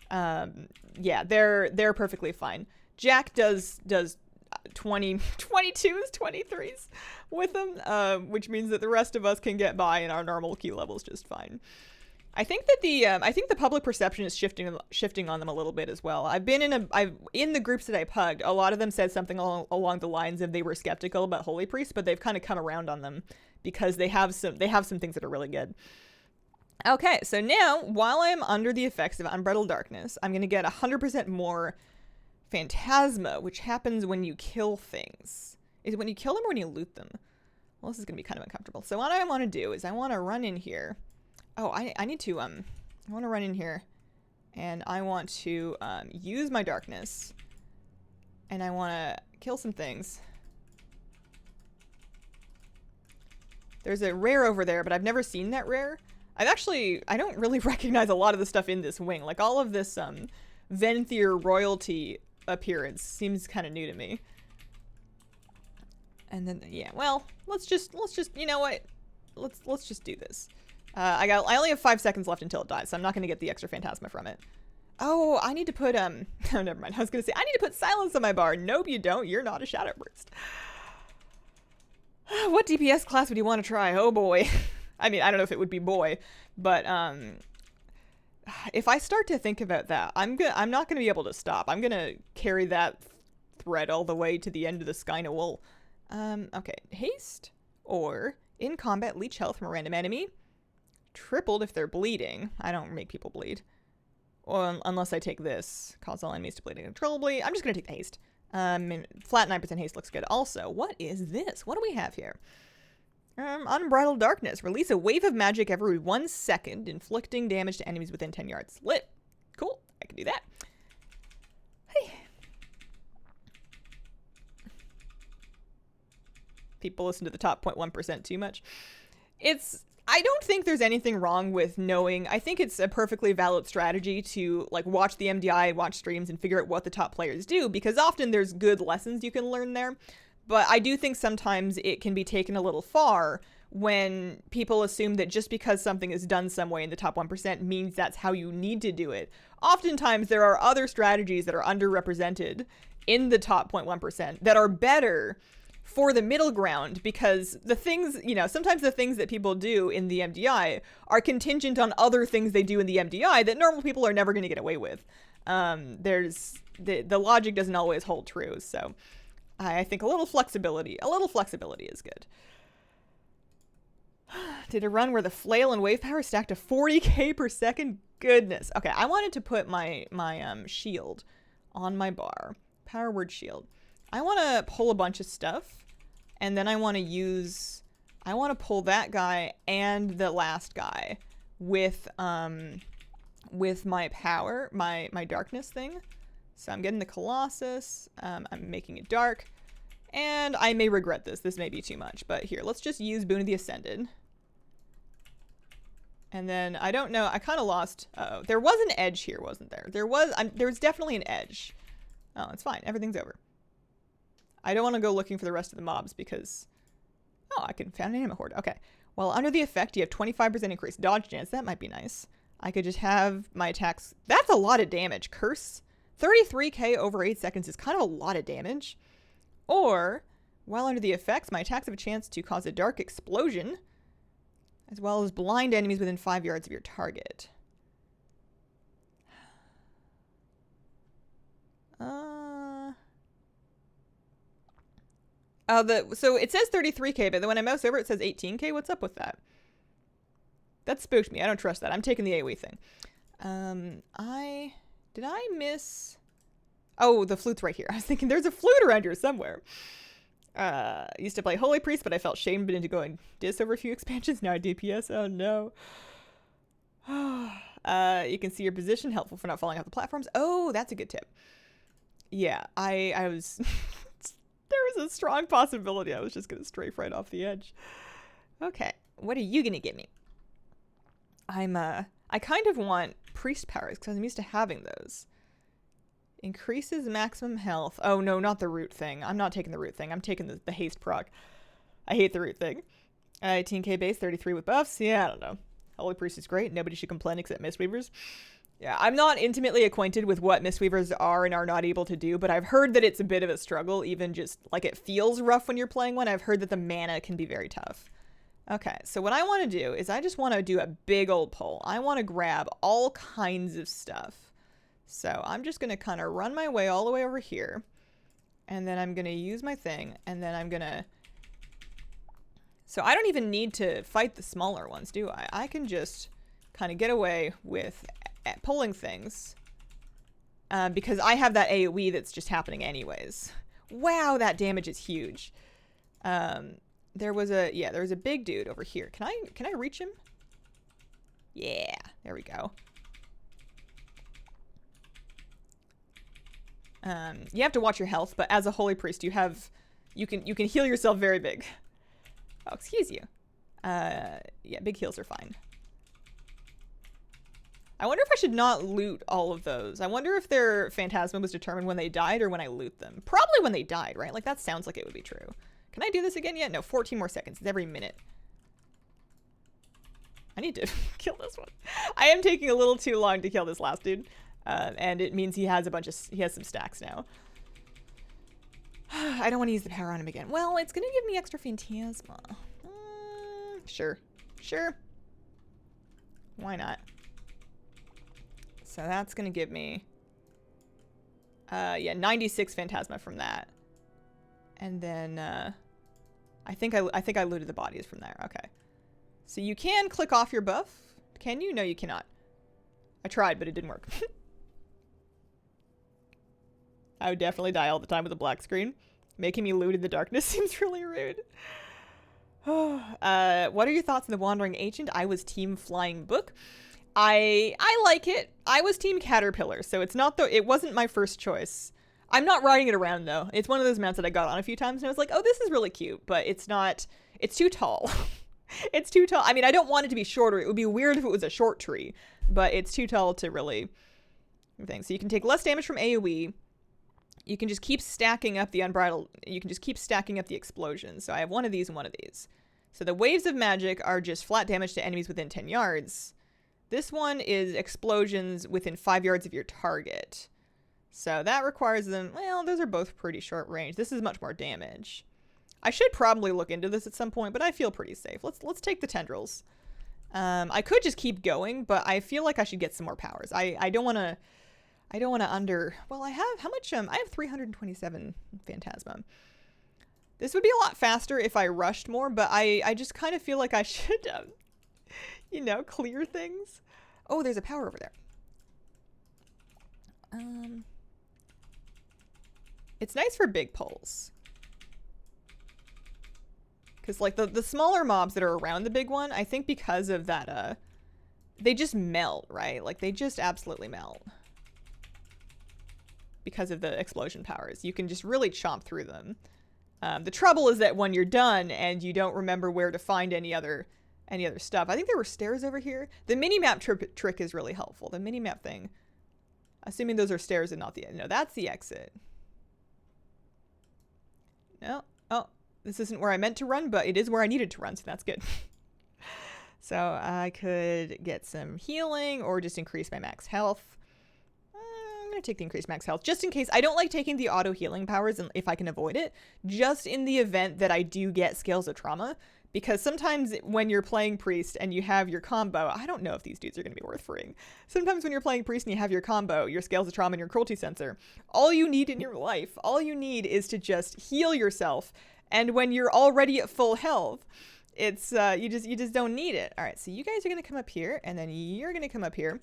Yeah, they're perfectly fine. Jack does 22s, 23s with them, which means that the rest of us can get by in our normal key levels just fine. I think that the public perception is shifting on them a little bit as well. In the groups that I pugged, a lot of them said something along the lines of they were skeptical about Holy Priest, but they've kind of come around on them because they have some things that are really good. Okay, so now while I'm under the effects of Unbridled Darkness, I'm gonna get 100% more Phantasma, which happens when you kill things. Is it when you kill them or when you loot them? Well, this is gonna be kind of uncomfortable. So what I want to do is I want to run in here. Oh, I need to, I want to run in here, and I want to, use my darkness, and I want to kill some things. There's a rare over there, but I've never seen that rare. I don't really recognize a lot of the stuff in this wing. Like, all of this, Venthyr royalty appearance seems kind of new to me. And then, yeah, well, let's just, you know what? Let's just do this. I only have 5 seconds left until it dies, so I'm not going to get the extra Phantasma from it. Oh, I need to put, oh, never mind. I was going to say, I need to put silence on my bar. Nope, you don't. You're not a Shadow Burst. What DPS class would you want to try? Oh, boy. I mean, I don't know if it would be boy, but, if I start to think about that, I'm not going to be able to stop. I'm going to carry that thread all the way to the end of the Sky No Wool. Okay. Haste or in combat leech health from a random enemy. Tripled if they're bleeding. I don't make people bleed. Well, unless I take this. Cause all enemies to bleed uncontrollably. I'm just going to take the haste. Flat 9% haste looks good. Also, what is this? What do we have here? Unbridled Darkness. Release a wave of magic every 1 second, inflicting damage to enemies within 10 yards. Lit. Cool. I can do that. Hey. People listen to the top 0.1% too much. I don't think there's anything wrong with knowing. I think it's a perfectly valid strategy to like watch the MDI, watch streams, and figure out what the top players do, because often there's good lessons you can learn there. But I do think sometimes it can be taken a little far when people assume that just because something is done some way in the top 1% means that's how you need to do it. Oftentimes, there are other strategies that are underrepresented in the top 0.1% that are better for the middle ground, because the things, sometimes the things that people do in the MDI are contingent on other things they do in the MDI that normal people are never going to get away with. There's the logic doesn't always hold true. So I think a little flexibility is good. Did a run where the flail and wave power stacked to 40k per second. Goodness. Okay, I wanted to put my shield on my bar. Power word shield. I want to pull a bunch of stuff, and then I want to pull that guy and the last guy with my power, my darkness thing. So I'm getting the Colossus. I'm making it dark, and I may regret this. This may be too much, but here, let's just use Boon of the Ascended. And then, I don't know, I kind of lost, uh-oh. There was an edge here, wasn't there? There was definitely an edge. Oh, it's fine. Everything's over. I don't want to go looking for the rest of the mobs because, oh, I can found an anima horde. Okay. Well, under the effect, you have 25% increased dodge chance. That might be nice. I could just have my attacks. That's a lot of damage. Curse. 33k over 8 seconds is kind of a lot of damage. Or, while under the effects, my attacks have a chance to cause a dark explosion, as well as blind enemies within 5 yards of your target. So it says 33k, but then when I mouse over, it says 18k. What's up with that? That spooked me. I don't trust that. I'm taking the AoE thing. Did I miss? Oh, the flute's right here. I was thinking there's a flute around here somewhere. Used to play Holy Priest, but I felt shamed into going dis over a few expansions. Now I DPS. Oh no. You can see your position, helpful for not falling off the platforms. Oh, that's a good tip. Yeah, I was there was a strong possibility I was just gonna strafe right off the edge. Okay, what are you gonna give me? I kind of want priest powers because I'm used to having those. Increases maximum health. Oh no, not the root thing. I'm not taking the root thing. I'm taking the haste proc. I hate the root thing. 18k base, 33 with buffs. Yeah, I don't know. Holy Priest is great. Nobody should complain except Mistweavers. Yeah, I'm not intimately acquainted with what Mistweavers are and are not able to do, but I've heard that it's a bit of a struggle, even just, like, it feels rough when you're playing one. I've heard that the mana can be very tough. Okay, so what I want to do is I just want to do a big old pull. I want to grab all kinds of stuff. So I'm just going to kind of run my way all the way over here, and then I'm going to use my thing, and then I'm going to... So I don't even need to fight the smaller ones, do I? I can just kind of get away with pulling things because I have that AoE that's just happening anyways. Wow, that damage is huge. There was a big dude over here. Can I reach him? Yeah, there we go. You have to watch your health, but as a Holy Priest, you can heal yourself very big. Oh, excuse you. Yeah, big heals are fine. I wonder if I should not loot all of those. I wonder if their Phantasma was determined when they died or when I loot them. Probably when they died, right? Like, that sounds like it would be true. Can I do this again yet? No, 14 more seconds. It's every minute. I need to kill this one. I am taking a little too long to kill this last dude. And it means he has some stacks now. I don't want to use the power on him again. Well, it's going to give me extra Phantasma. Sure. Why not? So that's going to give me, 96 Phantasma from that. And then, I think I looted the bodies from there. Okay. So you can click off your buff. Can you? No, you cannot. I tried, but it didn't work. I would definitely die all the time with a black screen. Making me loot in the darkness seems really rude. What are your thoughts on the Wandering Ancient? I was team Flying Book. I like it. I was team Caterpillar, so it wasn't my first choice. I'm not riding it around though. It's one of those mounts that I got on a few times and I was like, oh, this is really cute, but it's too tall. It's too tall. I mean, I don't want it to be shorter. It would be weird if it was a short tree, but it's too tall to really thing. So you can take less damage from AoE. you can just keep stacking up the Unbridled. You can just keep stacking up the explosions. So I have one of these and one of these. So the waves of magic are just flat damage to enemies within 10 yards. This one is explosions within 5 yards of your target. So that requires them, well, those are both pretty short range. This is much more damage. I should probably look into this at some point, but I feel pretty safe. Let's take the tendrils. I could just keep going, but I feel like I should get some more powers. I don't want to well, I have, how much, I have 327 Phantasma. This would be a lot faster if I rushed more, but I just kind of feel like I should, you know, clear things. Oh, there's a power over there. It's nice for big pulls. Because, like, the smaller mobs that are around the big one, I think because of that, they just melt, right? Like, they just absolutely melt. Because of the explosion powers. You can just really chomp through them. The trouble is that when you're done and you don't remember where to find any other stuff. I think there were stairs over here. The minimap trick is really helpful. The minimap thing. Assuming those are stairs and not the... No, that's the exit. No. Oh, this isn't where I meant to run, but it is where I needed to run, so that's good. So I could get some healing or just increase my max health. I'm going to take the increased max health just in case. I don't like taking the auto healing powers if I can avoid it, just in the event that I do get Scales of Trauma. Because sometimes when you're playing Priest and you have your combo, I don't know if these dudes are going to be worth freeing. Sometimes when you're playing Priest and you have your combo, your Scales of Trauma and your Cruelty Sensor, all you need in your life, all you need is to just heal yourself. And when you're already at full health, it's you just don't need it. All right, so you guys are going to come up here, and then you're going to come up here.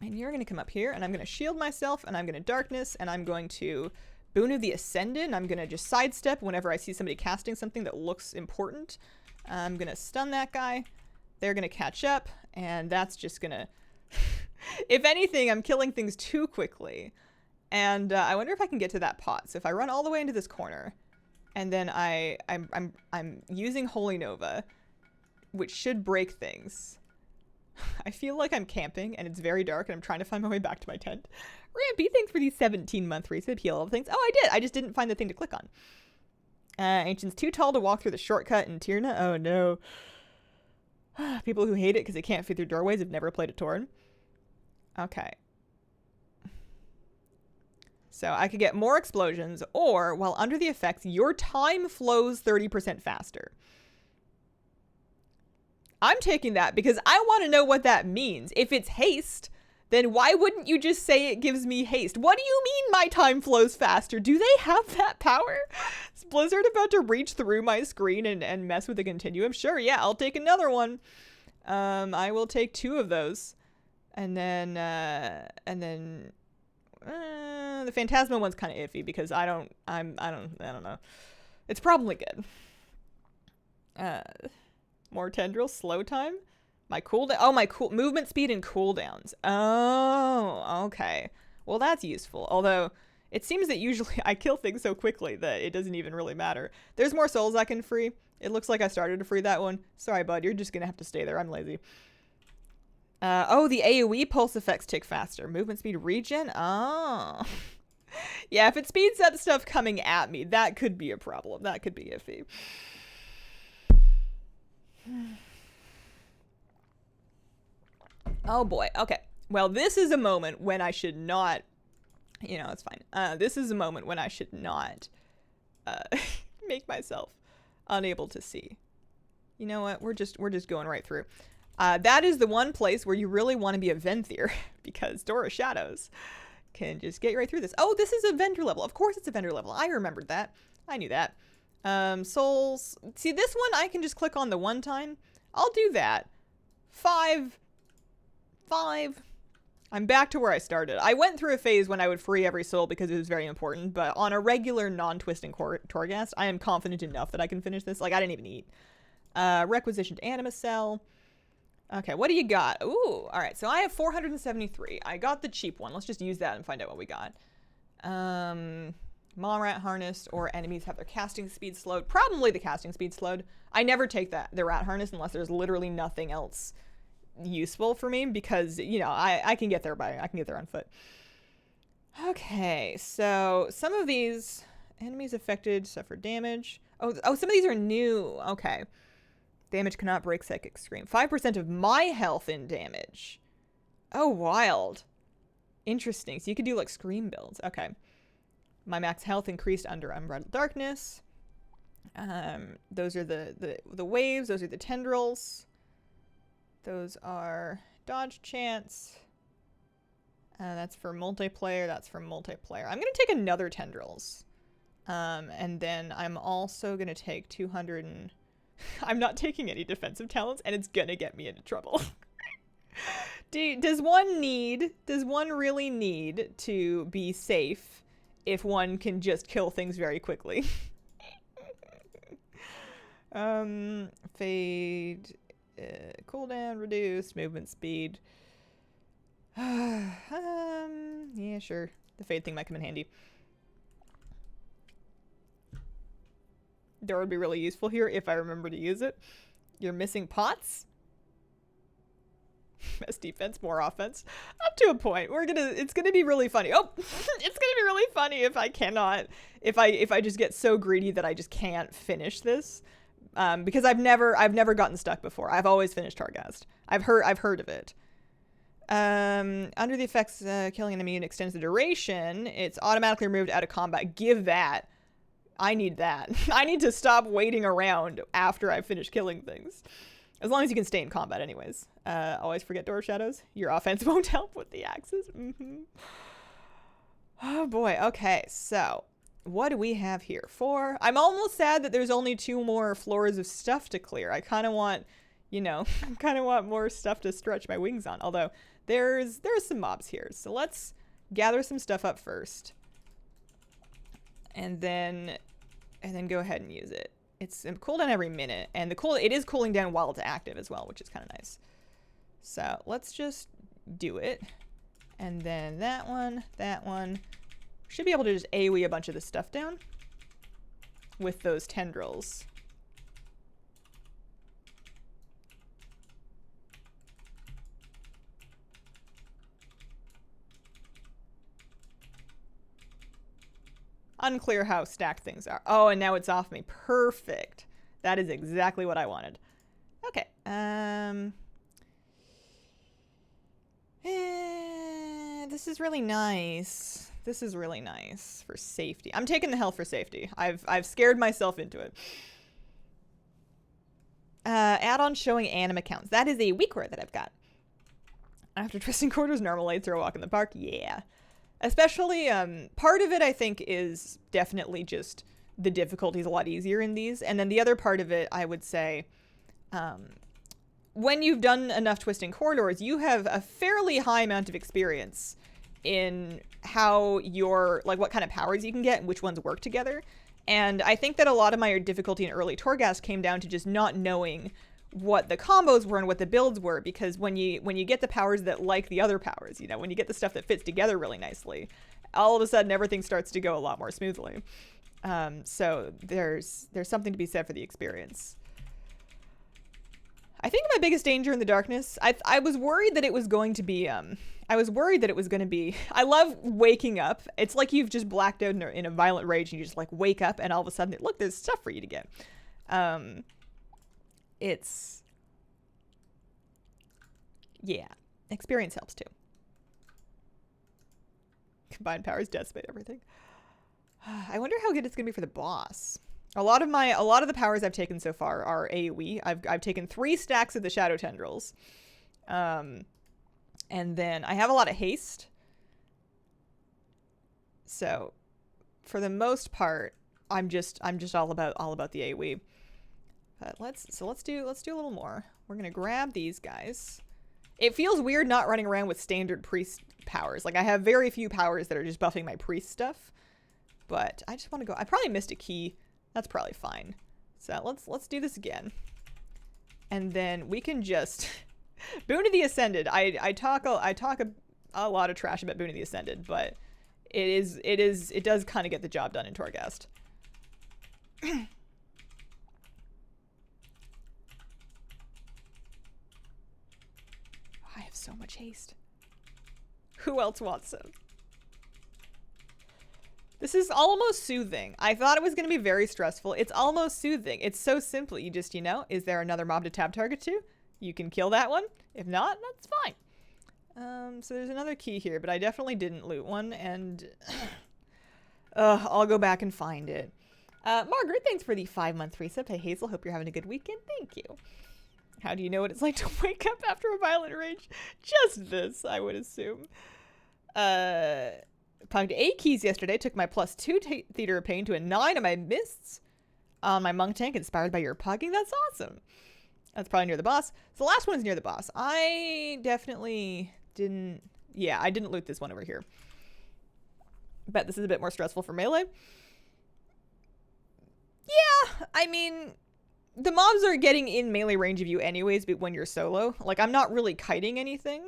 And you're going to come up here, and I'm going to shield myself, and I'm going to darkness, and I'm going to Boon of the Ascendant. I'm going to just sidestep whenever I see somebody casting something that looks important. I'm going to stun that guy. They're going to catch up, and that's just going to... If anything, I'm killing things too quickly. And I wonder if I can get to that pot. So if I run all the way into this corner, and then I'm using Holy Nova, which should break things... I feel like I'm camping and it's very dark and I'm trying to find my way back to my tent. Rampy, thanks for these 17-month resub heal of things. Oh, I did. I just didn't find the thing to click on. Ancient's too tall to walk through the shortcut in Tyrna. Oh, no. People who hate it because they can't fit through doorways have never played a Torn. Okay. So I could get more explosions, or while under the effects, your time flows 30% faster. I'm taking that because I want to know what that means. If it's haste, then why wouldn't you just say it gives me haste? What do you mean my time flows faster? Do they have that power? Is Blizzard about to reach through my screen and mess with the continuum? Sure, yeah, I'll take another one. I will take 2 of those. And then the Phantasma one's kind of iffy because I don't know. It's probably good. More tendrils, slow time. My cooldown. Oh, my movement speed and cooldowns. Oh, okay. Well, that's useful. Although it seems that usually I kill things so quickly that it doesn't even really matter. There's more souls I can free. It looks like I started to free that one. Sorry, bud. You're just gonna have to stay there. I'm lazy. Oh, the AoE pulse effects tick faster. Movement speed regen. Oh. Yeah, if it speeds up stuff coming at me, that could be a problem. That could be iffy. Oh boy. Okay. Well, this is a moment when I should not, you know, it's fine. This is a moment when I should not make myself unable to see. You know what? We're just going right through. That is the one place where you really want to be a Venthyr because Door of Shadows can just get you right through this. Oh, this is a vendor level. Of course it's a vendor level. I remembered that. I knew that. Souls. See, this one I can just click on the one time. I'll do that. 5. I'm back to where I started. I went through a phase when I would free every soul because it was very important, but on a regular non-twisting Torghast, I am confident enough that I can finish this. Like, I didn't even eat. Requisitioned Anima Cell. Okay, what do you got? Ooh, all right, so I have 473. I got the cheap one. Let's just use that and find out what we got. Mom rat harnessed, or enemies have their casting speed slowed. Probably the casting speed slowed. I never take the rat harness unless there's literally nothing else useful for me because, you know, I can get there on foot. Okay, so some of these enemies affected suffer damage. Oh, some of these are new. Okay. Damage cannot break psychic scream. 5% of my health in damage. Oh, wild. Interesting. So you could do like scream builds. Okay. My max health increased under Unbridled Darkness. Those are the waves. Those are the tendrils. Those are dodge chance. That's for multiplayer. That's for multiplayer. I'm going to take another tendrils. And then I'm also going to take 200 and... I'm not taking any defensive talents, and it's going to get me into trouble. Does one really need to be safe if one can just kill things very quickly? Fade, cooldown, reduced, movement speed. Yeah, sure. The fade thing might come in handy. That would be really useful here if I remember to use it. You're missing pots? Less defense, more offense. Up to a point. It's gonna be really funny. Oh, it's gonna be really funny if I cannot, if I just get so greedy that I just can't finish this. Because I've never gotten stuck before. I've always finished Torghast. I've heard of it. Under the effects, killing an enemy extends the duration. It's automatically removed out of combat. Give that. I need that. I need to stop waiting around after I finish killing things. As long as you can stay in combat anyways. Always forget door shadows. Your offense won't help with the axes. Oh boy. Okay, so what do we have here? 4. I'm almost sad that there's only 2 more floors of stuff to clear. I kind of want, you know, I kind of want more stuff to stretch my wings on. Although there's some mobs here. So let's gather some stuff up first. And then go ahead and use it. It's cooldown every minute, and it is cooling down while it's active as well, which is kind of nice. So let's just do it, and then that one should be able to just AoE a bunch of this stuff down with those tendrils. Unclear how stacked things are. Oh, and now it's off me. Perfect. That is exactly what I wanted. Okay. This is really nice. This is really nice for safety. I'm taking the health for safety. I've scared myself into it. Add-on showing anime accounts. That is a weak word that I've got. After twisting quarters, normal lights or a walk in the park. Yeah. Especially, part of it, I think, is definitely just the difficulty's a lot easier in these. And then the other part of it, I would say, when you've done enough twisting corridors, you have a fairly high amount of experience in how what kind of powers you can get and which ones work together. And I think that a lot of my difficulty in early Torghast came down to just not knowing what the combos were and what the builds were, because when you get the powers that like the other powers, you know, when you get the stuff that fits together really nicely, all of a sudden everything starts to go a lot more smoothly. So there's something to be said for the experience. I think my biggest danger in the darkness, I was worried that it was going to be, I love waking up. It's like you've just blacked out in a violent rage and you just like wake up and all of a sudden, look, there's stuff for you to get. Yeah, experience helps too. Combined powers decimate everything. I wonder how good it's gonna be for the boss. A lot of the powers I've taken so far are AoE. I've taken 3 stacks of the shadow tendrils, and then I have a lot of haste. So, for the most part, I'm just all about the AoE. But let's do a little more. We're gonna grab these guys. It feels weird not running around with standard priest powers. Like I have very few powers that are just buffing my priest stuff. But I just want to go. I probably missed a key. That's probably fine. So let's do this again. And then we can just Boon of the Ascended. I talk a lot of trash about Boon of the Ascended, but it does kind of get the job done in Torghast. I have so much haste. Who else wants some? This is almost soothing. I thought it was going to be very stressful. It's almost soothing. It's so simple. You just, is there another mob to tab target to? You can kill that one. If not, that's fine. So there's another key here, but I definitely didn't loot one, and I'll go back and find it. Margaret, thanks for the 5-month resub. Hey, Hazel, hope you're having a good weekend. Thank you. How do you know what it's like to wake up after a violent rage? Just this, I would assume. Pogged 8 keys yesterday. Took my +2 Theater of Pain to a 9 on my mists on my monk tank, inspired by your pogging. That's awesome. That's probably near the boss. So the last one's near the boss. I definitely didn't... Yeah, I didn't loot this one over here. Bet this is a bit more stressful for melee. Yeah, I mean, the mobs are getting in melee range of you anyways, but when you're solo. Like, I'm not really kiting anything.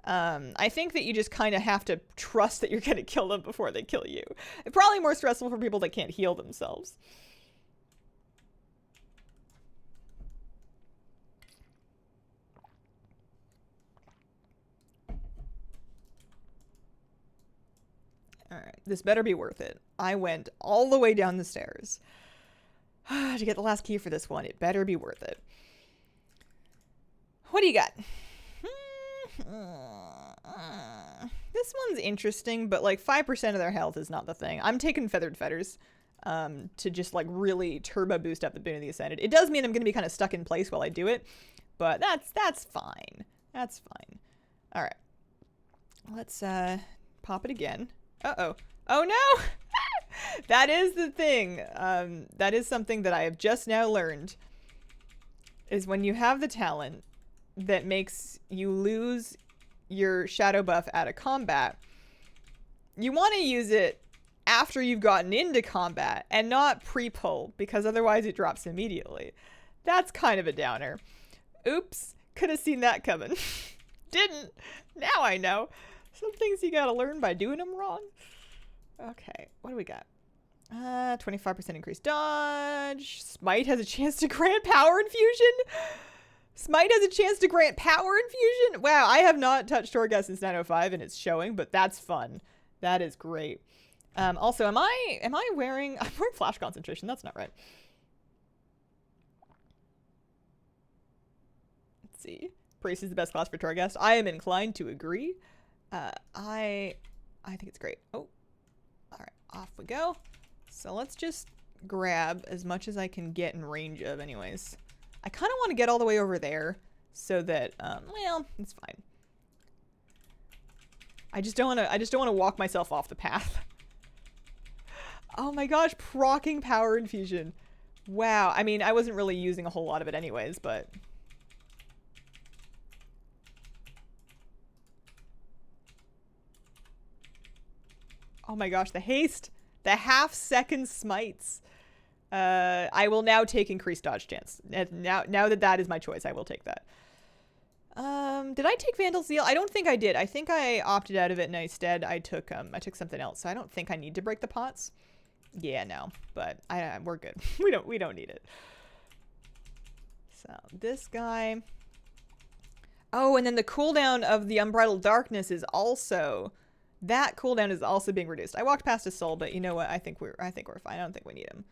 I think that you just kind of have to trust that you're going to kill them before they kill you. It's probably more stressful for people that can't heal themselves. Alright, this better be worth it. I went all the way down the stairs to get the last key for this one. It better be worth it. What do you got? This one's interesting, but like 5% of their health is not the thing. I'm taking Feathered Fetters to just like really turbo boost up the Boon of the Ascended. It does mean I'm going to be kind of stuck in place while I do it, but that's fine. That's fine. All right. Let's pop it again. Uh-oh. Oh no! That is the thing. That is something that I have just now learned, is when you have the talent that makes you lose your shadow buff out of combat, you want to use it after you've gotten into combat and not pre-pull, because otherwise it drops immediately. That's kind of a downer. Oops, could have seen that coming. Didn't. Now I know. Some things you gotta learn by doing them wrong. Okay, what do we got? 25% increased dodge. Smite has a chance to grant power infusion. Smite has a chance to grant power infusion. Wow, I have not touched Torghast since 905 and it's showing, but that's fun. That is great. Also, am I wearing... I'm wearing flash concentration. That's not right. Let's see. Priest is the best class for Torghast. I am inclined to agree. I think it's great. Oh, all right, off we go. So let's just grab as much as I can get in range of anyways. I kind of want to get all the way over there so that, well, it's fine. I just don't want to walk myself off the path. Oh my gosh, proccing power infusion. Wow. I mean, I wasn't really using a whole lot of it anyways, but... Oh my gosh, the haste. The half-second smites. I will now take increased dodge chance. Now that is my choice, I will take that. Did I take Vandal Zeal? I don't think I did. I think I opted out of it and instead I took something else. So I don't think I need to break the pots. Yeah, no, but we're good. we don't need it. So this guy. Oh, and then the cooldown of the Unbridled Darkness is also... That cooldown is also being reduced. I walked past a soul, but you know what? I think we're fine. I don't think we need him.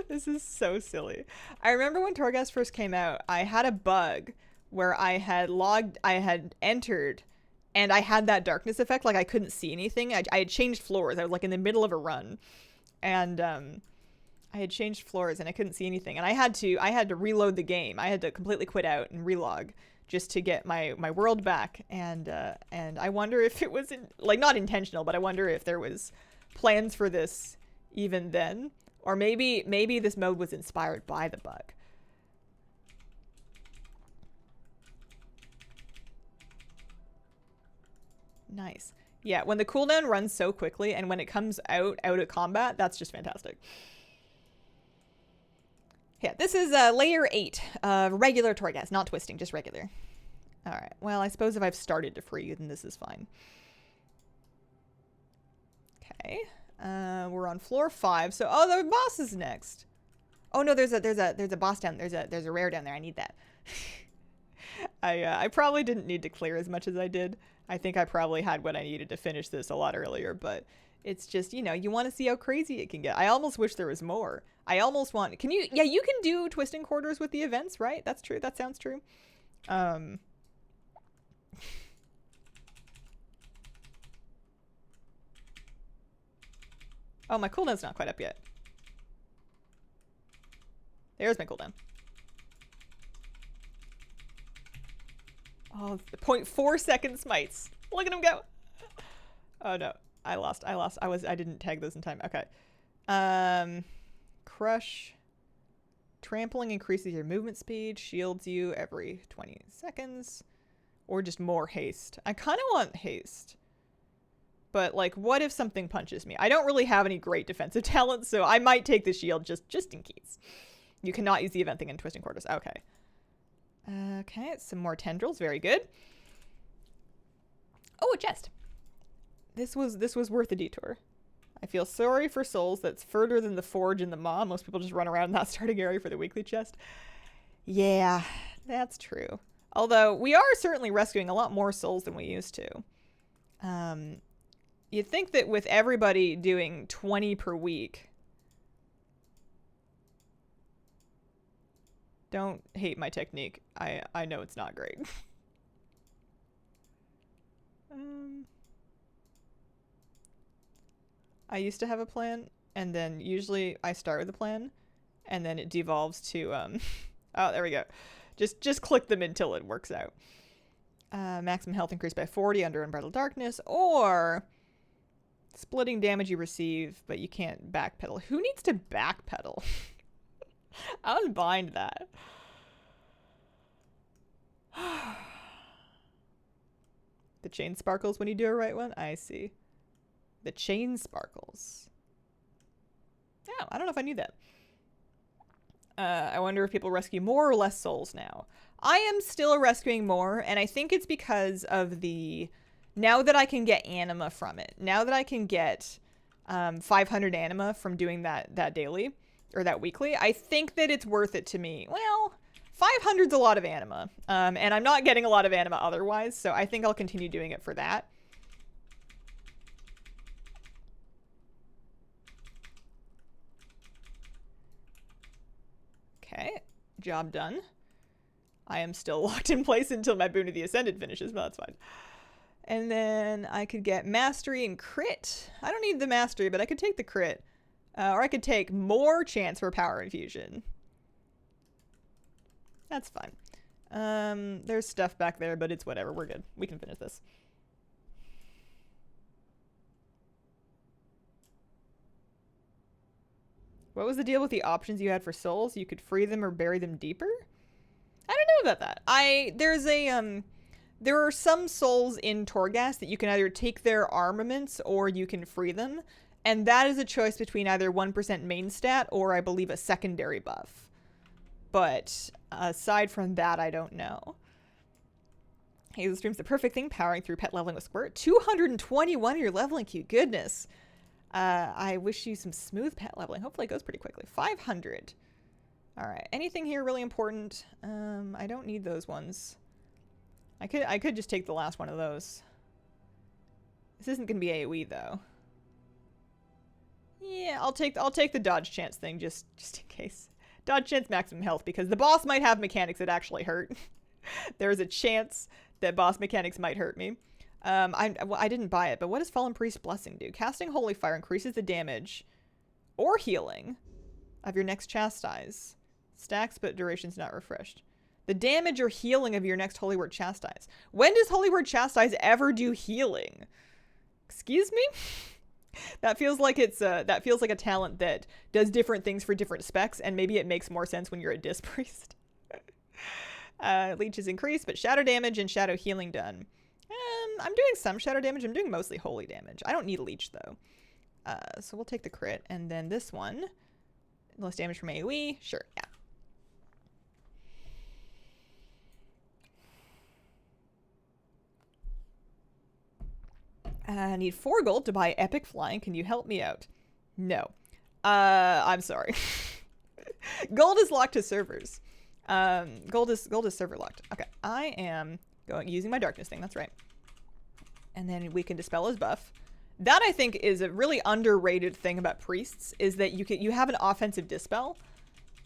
This is so silly. I remember when Torghast first came out, I had a bug where I had entered and I had that darkness effect, like I couldn't see anything. I had changed floors. I was like in the middle of a run, and I had changed floors and I couldn't see anything. And I had to reload the game. I had to completely quit out and relog just to get my world back. And I wonder if it was not intentional, but I wonder if there was plans for this even then, or maybe this mode was inspired by the bug. Nice. Yeah, when the cooldown runs so quickly and when it comes out of combat, that's just fantastic. Yeah, this is layer 8 of regular Torghast, not twisting, just regular. All right, well, I suppose if I've started to free, then this is fine. Okay. We're on floor 5. So, oh, the boss is next. Oh no, there's a boss down. There's a rare down there. I need that. I probably didn't need to clear as much as I did. I think I probably had what I needed to finish this a lot earlier, but it's just, you know, you want to see how crazy it can get. I almost wish there was more. I almost want, can you, yeah, you can do twisting quarters with the events, right? That's true. That sounds true. Oh, my cooldown's not quite up yet. There's my cooldown. Oh, 0.4 second smites. Look at him go. Oh no, I lost. I didn't tag those in time. Okay. Crush. Trampling increases your movement speed, shields you every 20 seconds. Or just more haste. I kind of want haste. But, like, what if something punches me? I don't really have any great defensive talents, so I might take the shield just in case. You cannot use the event thing in Twisting Quarters. Okay. Okay, some more tendrils. Very good. Oh, a chest. This was worth a detour. I feel sorry for souls that's further than the forge and the maw. Most people just run around in that starting area for the weekly chest. Yeah, that's true. Although, we are certainly rescuing a lot more souls than we used to. You'd think that with everybody doing 20 per week... Don't hate my technique. I know it's not great. I used to have a plan, and then usually I start with a plan, and then it devolves to, oh, there we go. Just click them until it works out. Maximum health increased by 40 under Unbridled Darkness, or splitting damage you receive, but you can't backpedal. Who needs to backpedal? Unbind that. The chain sparkles when you do a right one? I see. The chain sparkles. Oh, I don't know if I knew that. I wonder if people rescue more or less souls now. I am still rescuing more, and I think it's because of the... Now that I can get anima from it. Now that I can get 500 anima from doing that daily, or that weekly, I think that it's worth it to me. Well, 500's a lot of anima, and I'm not getting a lot of anima otherwise, so I think I'll continue doing it for that. Okay, job done. I am still locked in place until my Boon of the Ascended finishes, but that's fine. And then I could get Mastery and Crit. I don't need the Mastery, but I could take the Crit. Or I could take more chance for Power Infusion. That's fine. There's stuff back there, but it's whatever. We're good. We can finish this. What was the deal with the options you had for souls? You could free them or bury them deeper? I don't know about that. There are some souls in Torghast that you can either take their armaments or you can free them. And that is a choice between either 1% main stat or I believe a secondary buff. But aside from that, I don't know. Hey, the stream's the perfect thing, powering through pet leveling with Squirt. 221 your leveling queue. Goodness. I wish you some smooth pet leveling. Hopefully it goes pretty quickly. 500. Alright. Anything here really important? I don't need those ones. I could just take the last one of those. This isn't going to be AoE though. Yeah, I'll take the dodge chance thing just in case. Dodge chance maximum health because the boss might have mechanics that actually hurt. There's a chance that boss mechanics might hurt me. I didn't buy it, but what does Fallen Priest Blessing do? Casting Holy Fire increases the damage or healing of your next Chastise. Stacks, but duration's not refreshed. The damage or healing of your next Holy Word Chastise. When does Holy Word Chastise ever do healing? Excuse me? That feels like that feels like a talent that does different things for different specs, and maybe it makes more sense when you're a Dis Priest. Leech is increased, but shadow damage and shadow healing done. I'm doing some shadow damage. I'm doing mostly holy damage. I don't need leech though. So we'll take the crit, and then this one, less damage from AoE. Sure, yeah. I need 4 gold to buy epic flying. Can you help me out? No. I'm sorry. Gold is locked to servers. Gold is server locked. Okay, I am using my darkness thing. That's right. And then we can dispel his buff. That I think is a really underrated thing about priests, is that you have an offensive dispel,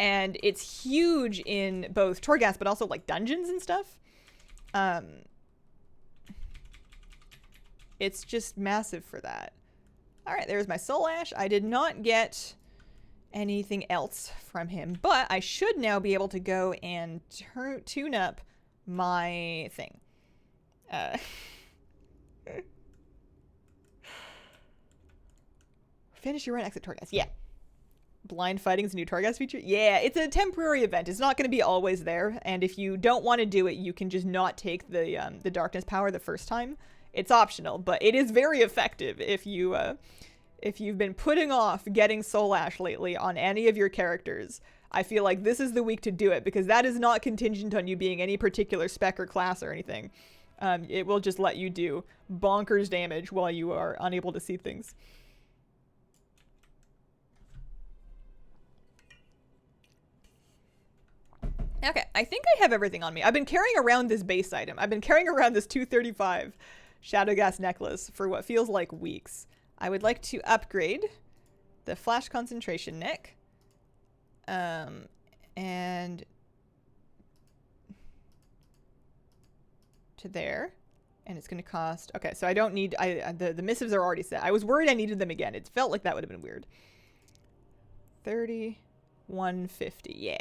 and it's huge in both Torghast but also like dungeons and stuff. It's just massive for that. All right, there's my soul ash. I did not get anything else from him, but I should now be able to go and tune up my thing. Finish your run, exit Torghast. Yeah. Blind fighting is a new Torghast feature? Yeah, it's a temporary event. It's not going to be always there, and if you don't want to do it, you can just not take the darkness power the first time. It's optional, but it is very effective if you've been putting off getting Soul Ash lately on any of your characters. I feel like this is the week to do it, because that is not contingent on you being any particular spec or class or anything. It will just let you do bonkers damage while you are unable to see things. Okay, I think I have everything on me. I've been carrying around this base item. I've been carrying around this 235 Shadowghast necklace for what feels like weeks. I would like to upgrade the flash concentration neck. And to there. And it's going to cost... Okay, so I don't need... the missives are already set. I was worried I needed them again. It felt like that would have been weird. 3150, yeah.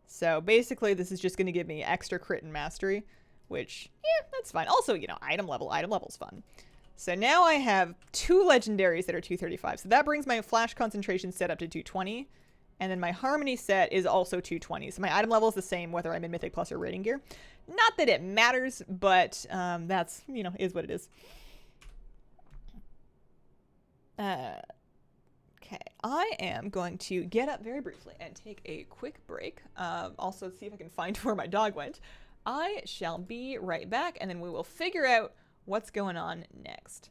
So basically, this is just going to give me extra crit and mastery, which, yeah, that's fine. Also, you know, item level's fun. So now I have 2 legendaries that are 235. So that brings my flash concentration set up to 220. And then my harmony set is also 220. So my item level is the same whether I'm in Mythic Plus or Rating Gear. Not that it matters, but that's, you know, is what it is. Okay, I am going to get up very briefly and take a quick break. Also, see if I can find where my dog went. I shall be right back, and then we will figure out what's going on next.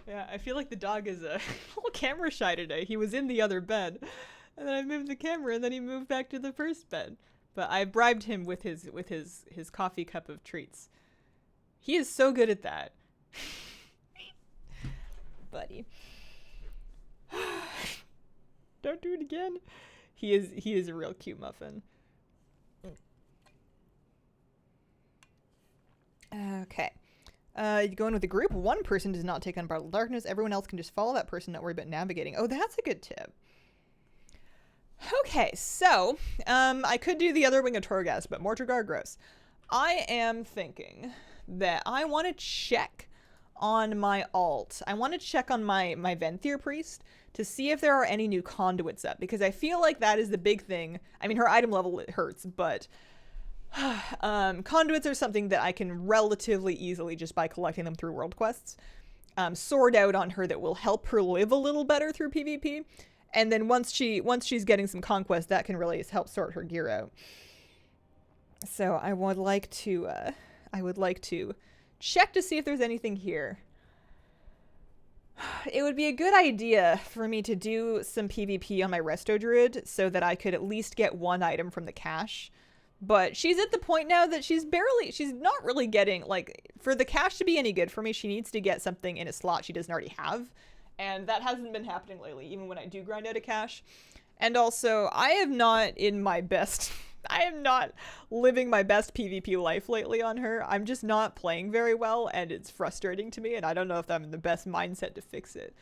Yeah, I feel like the dog is a little camera shy today. He was in the other bed, and then I moved the camera, and then he moved back to the first bed. But I bribed him with his coffee cup of treats. He is so good at that. buddy. Don't do it again. He is a real cute muffin. Okay. You go in with a group. One person does not take Unbridled Darkness. Everyone else can just follow that person, not worry about navigating. Oh, that's a good tip. Okay, so, I could do the other wing of Torghast, but Mortargar, gross. I am thinking that I want to check on my alt. I want to check on my Venthyr Priest to see if there are any new conduits up, because I feel like that is the big thing. I mean, her item level, it hurts, but conduits are something that I can relatively easily, just by collecting them through world quests, sort out on her that will help her live a little better through PvP. And then once she's getting some conquest, that can really help sort her gear out. So I would like to check to see if there's anything here. It would be a good idea for me to do some PvP on my Resto Druid so that I could at least get one item from the cache. But she's at the point now that she's not really getting, like, for the cache to be any good for me, she needs to get something in a slot she doesn't already have. And that hasn't been happening lately, even when I do grind out a cache. And also, I am not living my best PvP life lately on her. I'm just not playing very well, and it's frustrating to me, and I don't know if I'm in the best mindset to fix it.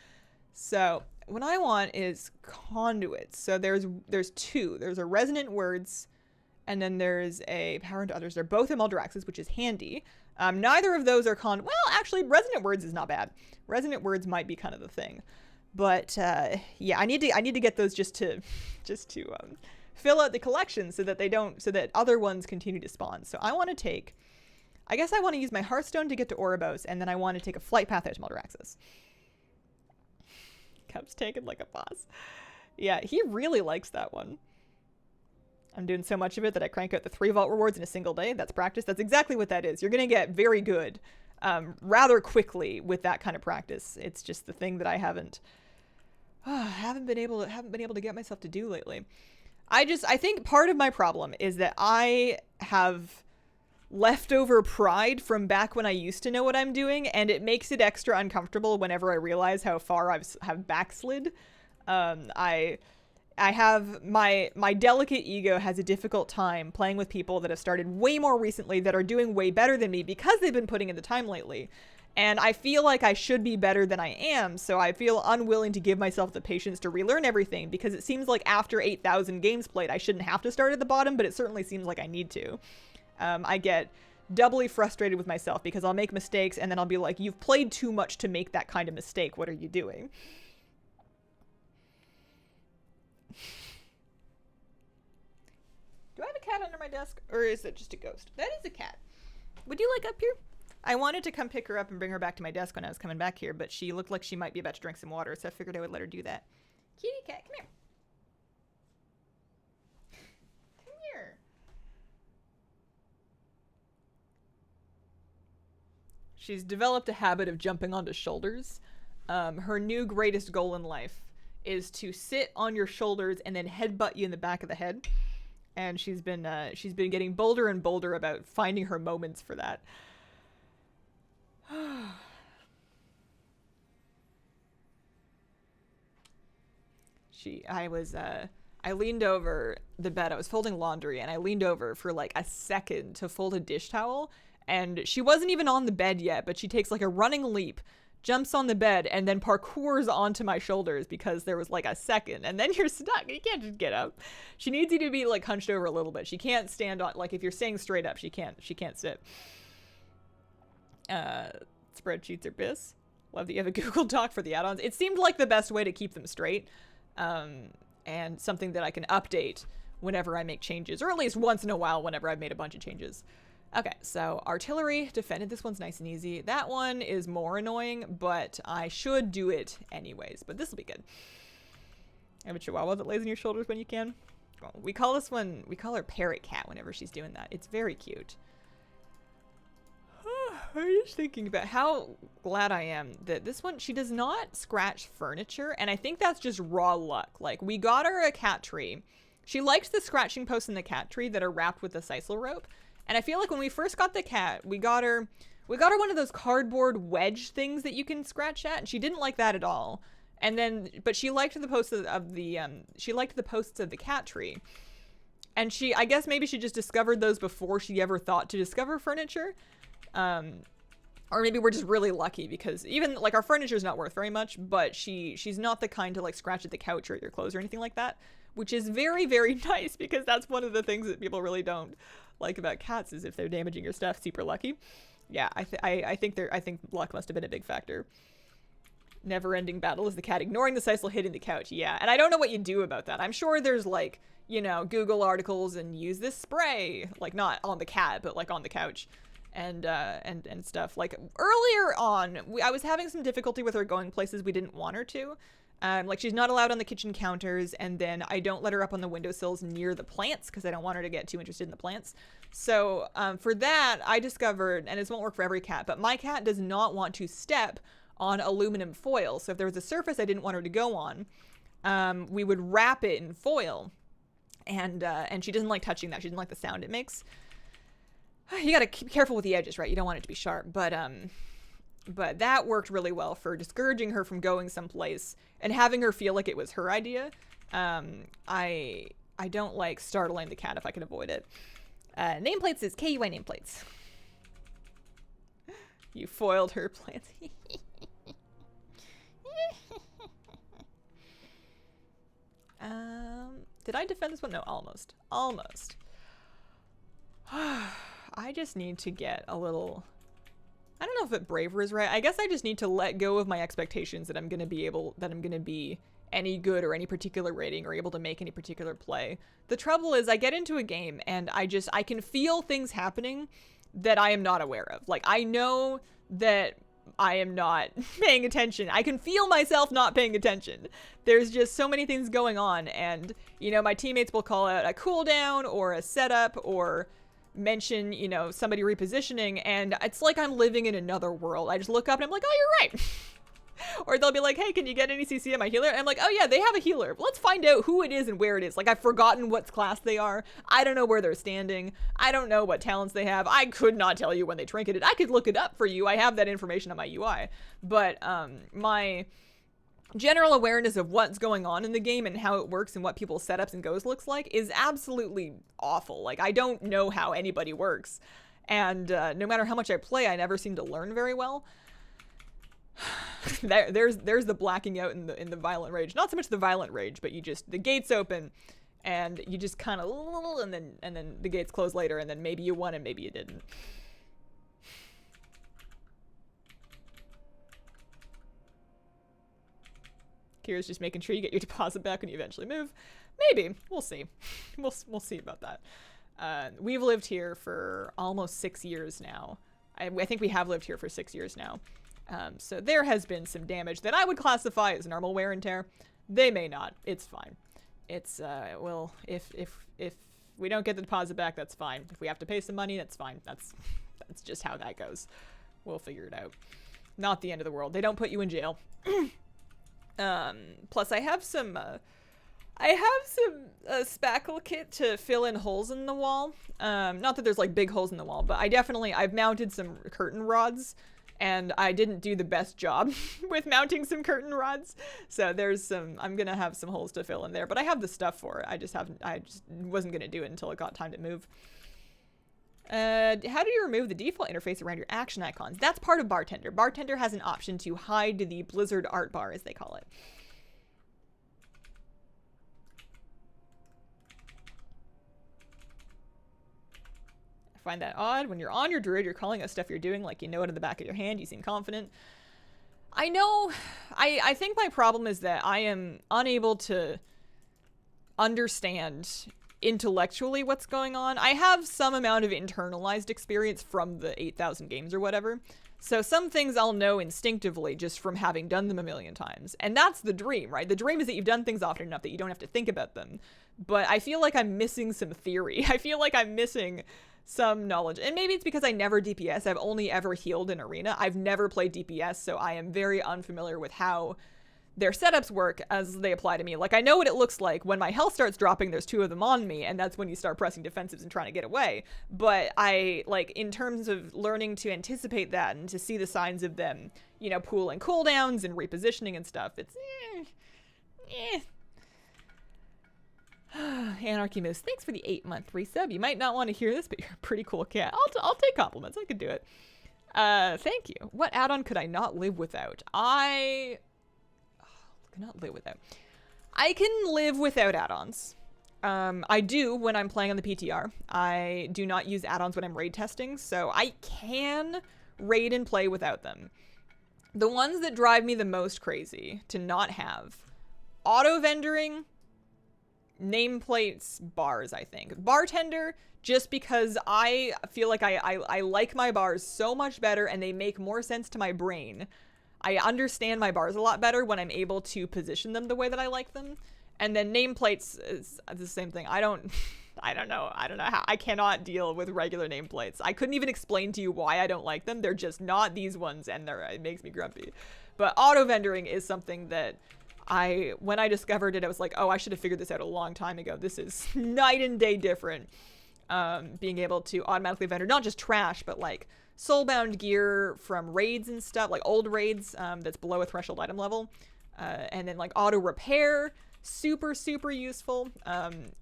So, what I want is conduits. So there's two. There's a Resonant Words, and then there's a Power into Others. They're both in Maldraxxus, which is handy. Neither of those are well, actually, Resonant Words is not bad. Resonant Words might be kind of the thing. But, yeah, I need to get those just to fill out the collection so that other ones continue to spawn. So I want to use my Hearthstone to get to Oribos, and then I want to take a flight path out to Maldraxxus. Cup's taken like a boss. Yeah, he really likes that one. I'm doing so much of it that I crank out the 3 vault rewards in a single day. That's practice. That's exactly what that is. You're going to get very good rather quickly with that kind of practice. It's just the thing that I haven't been able to get myself to do lately. I think part of my problem is that I have leftover pride from back when I used to know what I'm doing, and it makes it extra uncomfortable whenever I realize how far have backslid. I have my delicate ego has a difficult time playing with people that have started way more recently that are doing way better than me because they've been putting in the time lately. And I feel like I should be better than I am, so I feel unwilling to give myself the patience to relearn everything, because it seems like after 8,000 games played, I shouldn't have to start at the bottom, but it certainly seems like I need to. I get doubly frustrated with myself because I'll make mistakes and then I'll be like, you've played too much to make that kind of mistake. What are you doing? Do I have a cat under my desk, or is it just a ghost? That is a cat. Would you like up here? I wanted to come pick her up and bring her back to my desk when I was coming back here, but she looked like she might be about to drink some water, so I figured I would let her do that. Kitty cat, come here. Come here. She's developed a habit of jumping onto shoulders. Her new greatest goal in life is to sit on your shoulders and then headbutt you in the back of the head. And she's been getting bolder and bolder about finding her moments for that. I leaned over the bed. I was folding laundry, and I leaned over for like a second to fold a dish towel, and she wasn't even on the bed yet, but she takes like a running leap, jumps on the bed, and then parkours onto my shoulders because there was like a second, and then you're stuck. You can't just get up. She needs you to be like hunched over a little bit. She can't stand on, like if you're staying straight up, she can't sit. Spreadsheets are BIS. Love that you have a Google Doc for the add-ons. It seemed like the best way to keep them straight, and something that I can update whenever I make changes, or at least once in a while whenever I've made a bunch of changes. Okay, so artillery defended. This one's nice and easy. That one is more annoying, but I should do it anyways. But this will be good. I have a chihuahua that lays on your shoulders when you can. Oh, we call her Parrot Cat whenever she's doing that. It's very cute. I'm just thinking about how glad I am that this one, she does not scratch furniture, and I think that's just raw luck. Like, we got her a cat tree. She likes the scratching posts in the cat tree that are wrapped with the sisal rope, and I feel like when we first got the cat, we got her We got her one of those cardboard wedge things that you can scratch at, and she didn't like that at all. And then, but she liked the posts of the cat tree. And I guess maybe she just discovered those before she ever thought to discover furniture. Or maybe we're just really lucky because even like our furniture's not worth very much, but she's not the kind to like scratch at the couch or at your clothes or anything like that, which is very, very nice because that's one of the things that people really don't like about cats is if they're damaging your stuff. Super lucky. Yeah, I think luck must have been a big factor. Never-ending battle is the cat ignoring the Sisal hitting the couch. Yeah, and I don't know what you do about that. I'm sure there's like, you know, Google articles and use this spray, like not on the cat, but like on the couch, and stuff. Like earlier on, I was having some difficulty with her going places we didn't want her to. Like she's not allowed on the kitchen counters, and then I don't let her up on the windowsills near the plants because I don't want her to get too interested in the plants. So for that, I discovered, and this won't work for every cat, but my cat does not want to step on aluminum foil. So if there was a surface I didn't want her to go on, we would wrap it in foil. And she doesn't like touching that. She doesn't like the sound it makes. You gotta keep careful with the edges, right? You don't want it to be sharp. But that worked really well for discouraging her from going someplace and having her feel like it was her idea. I don't like startling the cat if I can avoid it. Nameplates is KUI nameplates. You foiled her plants. Did I defend this one? No, almost. I just need to get a little, I don't know if braver is right. I guess I just need to let go of my expectations that I'm going to be any good or any particular rating or able to make any particular play. The trouble is I get into a game and I can feel things happening that I am not aware of. Like I know that I am not paying attention. I can feel myself not paying attention. There's just so many things going on, and you know, my teammates will call out a cooldown or a setup or mention, you know, somebody repositioning, and it's like I'm living in another world. I just look up and I'm like, oh, you're right. Or they'll be like, hey, can you get any CC on my healer? And I'm like, oh yeah, they have a healer. Let's find out who it is and where it is. Like, I've forgotten what class they are. I don't know where they're standing. I don't know what talents they have. I could not tell you when they trinketed. I could look it up for you. I have that information on my UI. But my general awareness of what's going on in the game and how it works and what people's setups and goes looks like is absolutely awful. Like, I don't know how anybody works. And no matter how much I play, I never seem to learn very well. There's the blacking out in the violent rage. Not so much the violent rage, but the gates open and you just kind of, and then the gates close later, and then maybe you won and maybe you didn't. Kira's just making sure you get your deposit back when you eventually move. Maybe. We'll see. We'll see about that. We've lived here for almost 6 years now. I think we have lived here for 6 years now. So there has been some damage that I would classify as normal wear and tear. They may not. It's fine. It's, well, if we don't get the deposit back, that's fine. If we have to pay some money, that's fine. That's just how that goes. We'll figure it out. Not the end of the world. They don't put you in jail. Plus I have some spackle kit to fill in holes in the wall. Not that there's like big holes in the wall, but I've mounted some curtain rods, and I didn't do the best job with mounting some curtain rods. So I'm gonna have some holes to fill in there, but I have the stuff for it. I just wasn't gonna do it until it got time to move. How do you remove the default interface around your action icons? That's part of Bartender. Bartender has an option to hide the Blizzard art bar, as they call it. I find that odd. When you're on your druid, you're calling out stuff you're doing like you know it in the back of your hand. You seem confident. I know. I think my problem is that I am unable to understand intellectually what's going on. I have some amount of internalized experience from the 8,000 games or whatever. So some things I'll know instinctively just from having done them a million times. And that's the dream, right? The dream is that you've done things often enough that you don't have to think about them. But I feel like I'm missing some theory. I feel like I'm missing some knowledge. And maybe it's because I never DPS. I've only ever healed in arena. I've never played DPS, so I am very unfamiliar with how their setups work as they apply to me. Like, I know what it looks like when my health starts dropping, there's 2 of them on me, and that's when you start pressing defensives and trying to get away. But I, like, in terms of learning to anticipate that and to see the signs of them, you know, pooling cooldowns and repositioning and stuff, it's Anarchy Moose, thanks for the 8-month resub. You might not want to hear this, but you're a pretty cool cat. I'll take compliments. I could do it. Thank you. What add-on could I not live without? I cannot live without. I can live without add-ons. I do when I'm playing on the PTR. I do not use add-ons when I'm raid testing, so I can raid and play without them. The ones that drive me the most crazy to not have: auto-vendoring, nameplates, bars, I think. Bartender, just because I feel like I like my bars so much better and they make more sense to my brain. I understand my bars a lot better when I'm able to position them the way that I like them. And then nameplates is the same thing. I don't know how. I cannot deal with regular nameplates. I couldn't even explain to you why I don't like them. They're just not these ones, and it makes me grumpy. But auto-vendoring is something that when I discovered it, I was like, oh, I should have figured this out a long time ago. This is night and day different. Being able to automatically vendor, not just trash, but like soulbound gear from raids and stuff, like old raids that's below a threshold item level. And then like auto repair, super, super useful.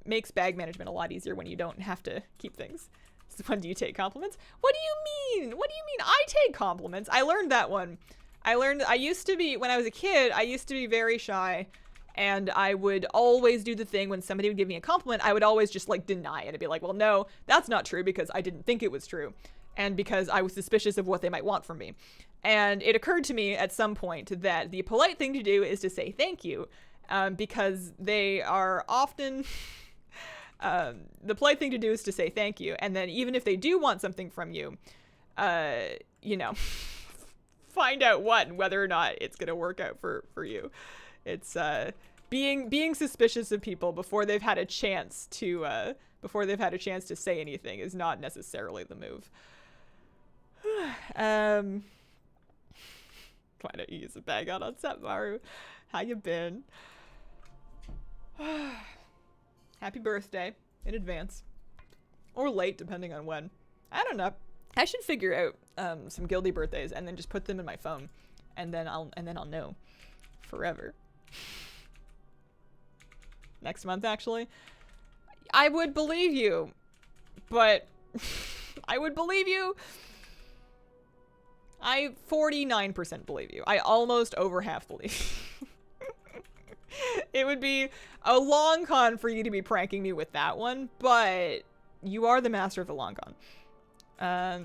Makes bag management a lot easier when you don't have to keep things. So when do you take compliments? What do you mean? What do you mean I take compliments? I learned that one. I used to be, when I was a kid, I used to be very shy, and I would always do the thing when somebody would give me a compliment, I would always just like deny it and be like, well, no, that's not true, because I didn't think it was true, and because I was suspicious of what they might want from me. And it occurred to me at some point that the polite thing to do is to say thank you, because they are often, the polite thing to do is to say thank you, and then even if they do want something from you, you know, find out what and whether or not it's going to work out for you. It's being suspicious of people before they've had a chance to say anything is not necessarily the move. Why don't you use a bag on Setmaru? How you been? Happy birthday in advance, or late depending on when. I don't know. I should figure out some guildy birthdays and then just put them in my phone, and then I'll know forever. Next month, actually. I would believe you, but I would believe you. I 49% believe you. I almost over half believe you. It would be a long con for you to be pranking me with that one, but you are the master of the long con.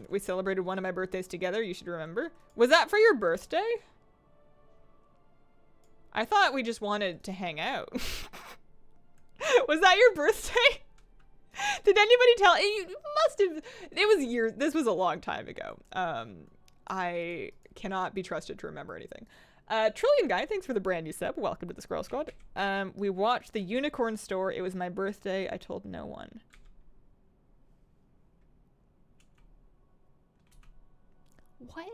We celebrated one of my birthdays together, you should remember. Was that for your birthday? I thought we just wanted to hang out. Was that your birthday? Did anybody tell you? Must have. It was years. This was a long time ago. I cannot be trusted to remember anything. Trillion Guy, thanks for the brand new sub. Welcome to the Squirrel Squad. We watched the Unicorn Store. It was my birthday. I told no one. What?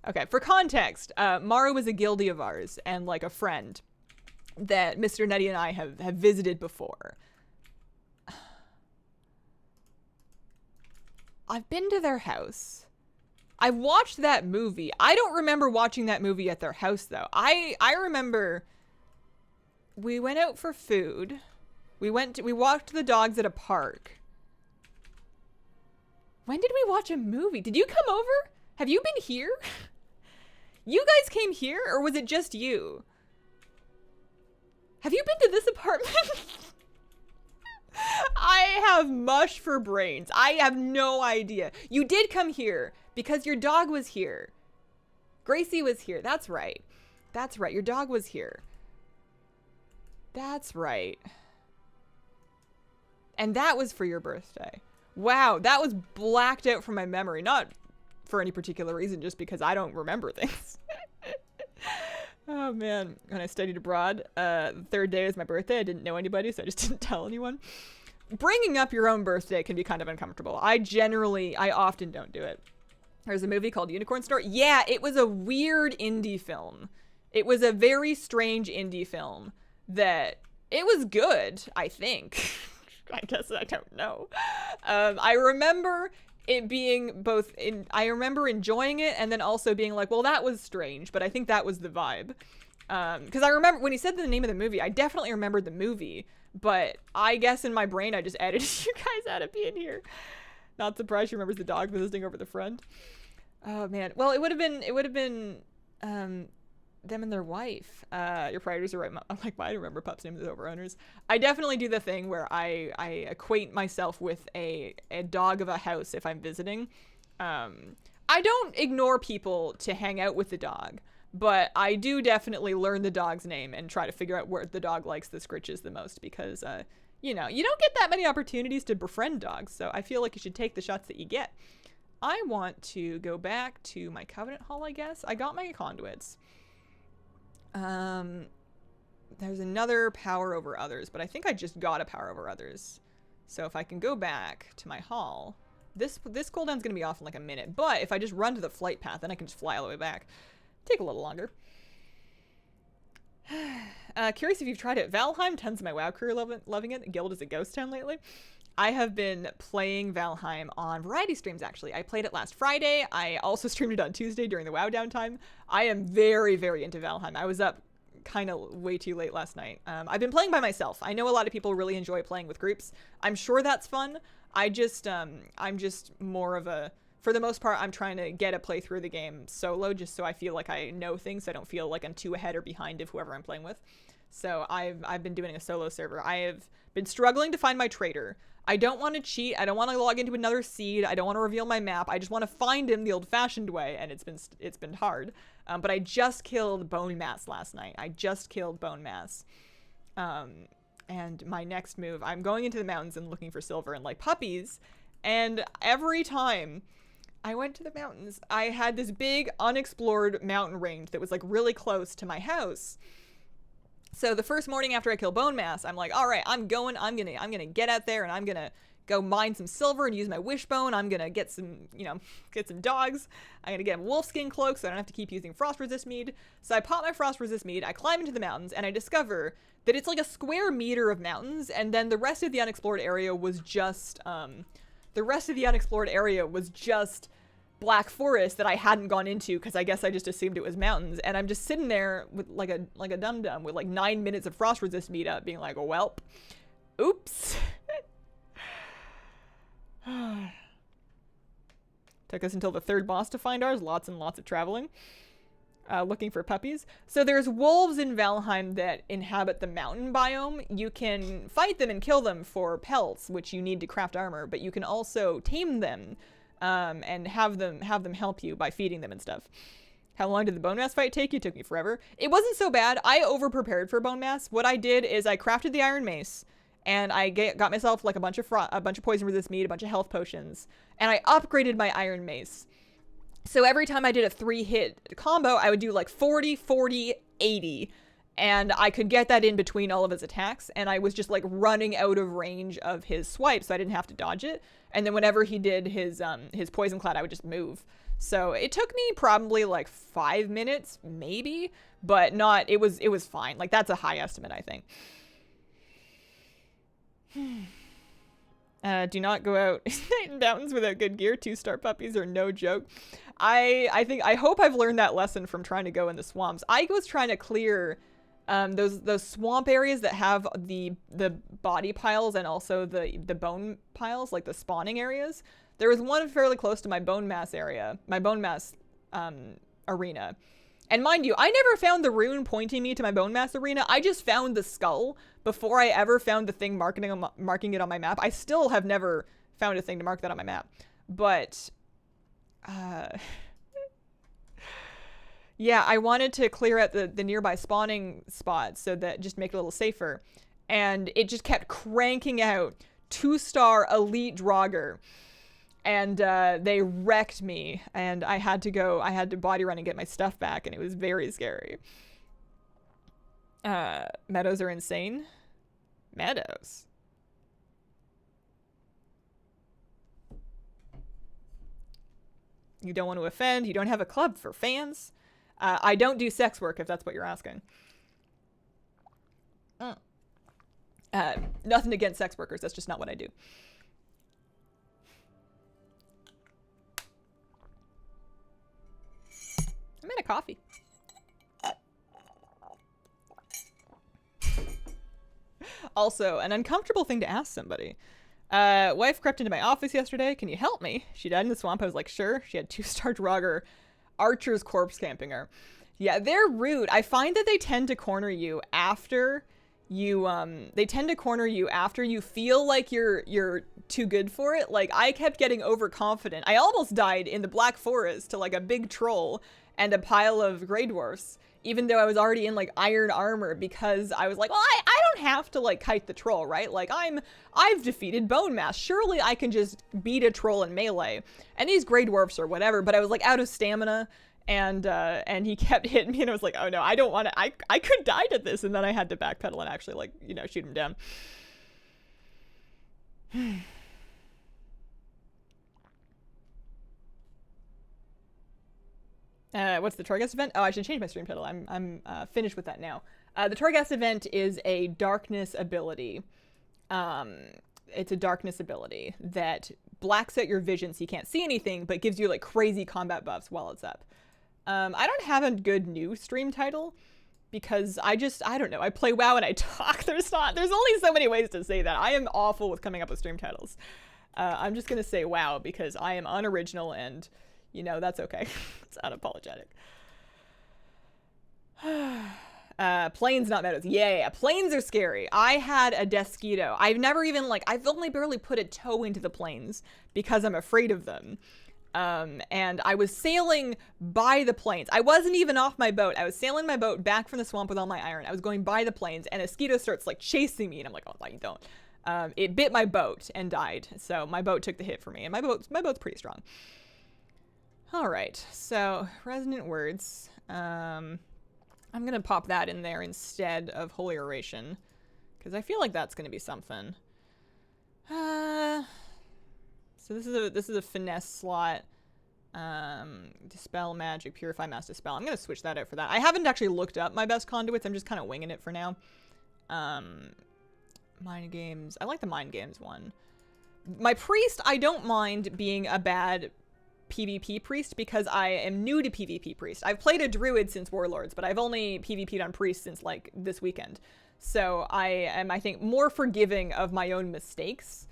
Okay, for context, Maru was a guildie of ours and like a friend that Mr. Nutty and I have visited before. I've been to their house. I watched that movie. I don't remember watching that movie at their house though. I remember we went out for food. We walked the dogs at a park. When did we watch a movie? Did you come over? Have you been here? You guys came here, or was it just you? Have you been to this apartment? I have mush for brains. I have no idea. You did come here because your dog was here. Gracie was here. That's right. That's right. Your dog was here. That's right. And that was for your birthday. Wow, that was blacked out from my memory. Not for any particular reason, just because I don't remember things. Oh man, when I studied abroad, the third day was my birthday. I didn't know anybody, so I just didn't tell anyone. bringing up your own birthday can be kind of uncomfortable. I often don't do it. There's a movie called Unicorn Store. Yeah, it was a weird indie film. It was a very strange indie film that it was good, I think. I guess I don't know. I remember it being I remember enjoying it and then also being like, well, that was strange, but I think that was the vibe. Because I remember when he said the name of the movie, I definitely remembered the movie, but I guess in my brain I just edited you guys out of being here. Not surprised she remembers the dog visiting over the friend. Oh man. Well, it would have been them and their wife. Your priorities are right. I'm like, why do I remember pups named as over owners? I definitely do the thing where I equate myself with a dog of a house if I'm visiting. I don't ignore people to hang out with the dog, but I do definitely learn the dog's name and try to figure out where the dog likes the scritches the most because, you know, you don't get that many opportunities to befriend dogs, so I feel like you should take the shots that you get. I want to go back to my Covenant Hall, I guess. I got my conduits. There's another power over others, but I think I just got a power over others. So if I can go back to my hall, this cooldown's gonna be off in like a minute, but if I just run to the flight path, then I can just fly all the way back. Take a little longer. Curious if you've tried it. Valheim, tons of my WoW crew loving it. Guild is a ghost town lately. I have been playing Valheim on variety streams, actually. I played it last Friday. I also streamed it on Tuesday during the WoW downtime. I am very, very into Valheim. I was up kind of way too late last night. I've been playing by myself. I know a lot of people really enjoy playing with groups. I'm sure that's fun. I'm just more of a, for the most part, I'm trying to get a playthrough of the game solo just so I feel like I know things. So I don't feel like I'm too ahead or behind of whoever I'm playing with. So I've been doing a solo server. I have been struggling to find my trader. I don't want to cheat. I don't want to log into another seed. I don't want to reveal my map. I just want to find him the old-fashioned way, and it's been hard. But I just killed Bone Mass last night. And my next move, I'm going into the mountains and looking for silver and like puppies. And every time I went to the mountains, I had this big unexplored mountain range that was like really close to my house. So the first morning after I kill Bone Mass, I'm like, all right, I'm gonna get out there and I'm gonna go mine some silver and use my wishbone. I'm gonna get some dogs. I'm gonna get a wolfskin cloak so I don't have to keep using frost resist mead. So I pop my frost resist mead, I climb into the mountains, and I discover that it's like a square meter of mountains, and then the rest of the unexplored area was just black forest that I hadn't gone into because I guess I just assumed it was mountains. And I'm just sitting there with like a dum-dum with like 9 minutes of frost resist meat up being like, oh, welp. Oops. Took us until the third boss to find ours. Lots and lots of traveling. Looking for puppies. So there's wolves in Valheim that inhabit the mountain biome. You can fight them and kill them for pelts, which you need to craft armor, but you can also tame them. And have them help you by feeding them and stuff. How long did the Bone Mass fight take you? It took me forever. It wasn't so bad. I over-prepared for Bone Mass. What I did is I crafted the Iron Mace, and I got myself like a bunch of poison resist meat, a bunch of health potions, and I upgraded my Iron Mace. So every time I did a 3-hit combo, I would do like 40, 40, 80. And I could get that in between all of his attacks, and I was just like running out of range of his swipe, so I didn't have to dodge it. And then whenever he did his poison cloud, I would just move. So it took me probably like 5 minutes, maybe, but not. It was fine. Like that's a high estimate, I think. Do not go out in mountains without good gear. 2-star puppies are no joke. I hope I've learned that lesson from trying to go in the swamps. I was trying to clear those swamp areas that have the body piles and also the bone piles, like the spawning areas. There was one fairly close to my Bone Mass arena. And mind you, I never found the rune pointing me to my Bone Mass arena. I just found the skull before I ever found the thing marking it on my map. I still have never found a thing to mark that on my map. But yeah, I wanted to clear out the nearby spawning spots so that just make it a little safer. And it just kept cranking out 2-star elite Draugr. And they wrecked me. And I had to body run and get my stuff back. And it was very scary. Meadows are insane. Meadows. You don't want to offend. You don't have a club for fans. I don't do sex work, if that's what you're asking. Nothing against sex workers. That's just not what I do. I made a coffee. Also, an uncomfortable thing to ask somebody. Wife crept into my office yesterday. Can you help me? She died in the swamp. I was like, sure. She had 2 star Draugr archers corpse camping her. Yeah, they're rude. I find that they tend to corner you after you, feel like you're too good for it. Like, I kept getting overconfident. I almost died in the Black Forest to like a big troll and a pile of Grey Dwarfs, even though I was already in like iron armor, because I was like, well, I don't have to like kite the troll, right? Like I've defeated Bone Mass. Surely I can just beat a troll in melee. And these Grey Dwarfs or whatever, but I was like out of stamina, and he kept hitting me, and I was like, oh no, I don't want to, I could die to this. And then I had to backpedal and actually like, you know, shoot him down. What's the Torghast event? Oh, I should change my stream title. I'm finished with that now. The Torghast event is a darkness ability. It's a darkness ability that blacks out your vision so you can't see anything, but gives you like crazy combat buffs while it's up. I don't have a good new stream title because I don't know. I play WoW and I talk. There's only so many ways to say that. I am awful with coming up with stream titles. I'm just going to say WoW because I am unoriginal, and you know, that's okay. It's unapologetic. Planes, not meadows. Yeah, planes are scary. I had a Desquito. I've only barely put a toe into the plains because I'm afraid of them. And I was sailing by the plains. I wasn't even off my boat. I was sailing my boat back from the swamp with all my iron. I was going by the plains, and a mosquito starts like chasing me, and I'm like, oh, no, you don't. It bit my boat and died. So my boat took the hit for me, and my boat's pretty strong. All right, so resonant words. I'm gonna pop that in there instead of holy oration, because I feel like that's gonna be something. So this is a finesse slot. Dispel magic, purify mass dispel. I'm gonna switch that out for that. I haven't actually looked up my best conduits. I'm just kind of winging it for now. Mind games. I like the mind games one. My priest, I don't mind being a bad PvP priest because I am new to PvP priest. I've played a druid since Warlords, but I've only PvP'd on priest since like this weekend. So I am, I think, more forgiving of my own mistakes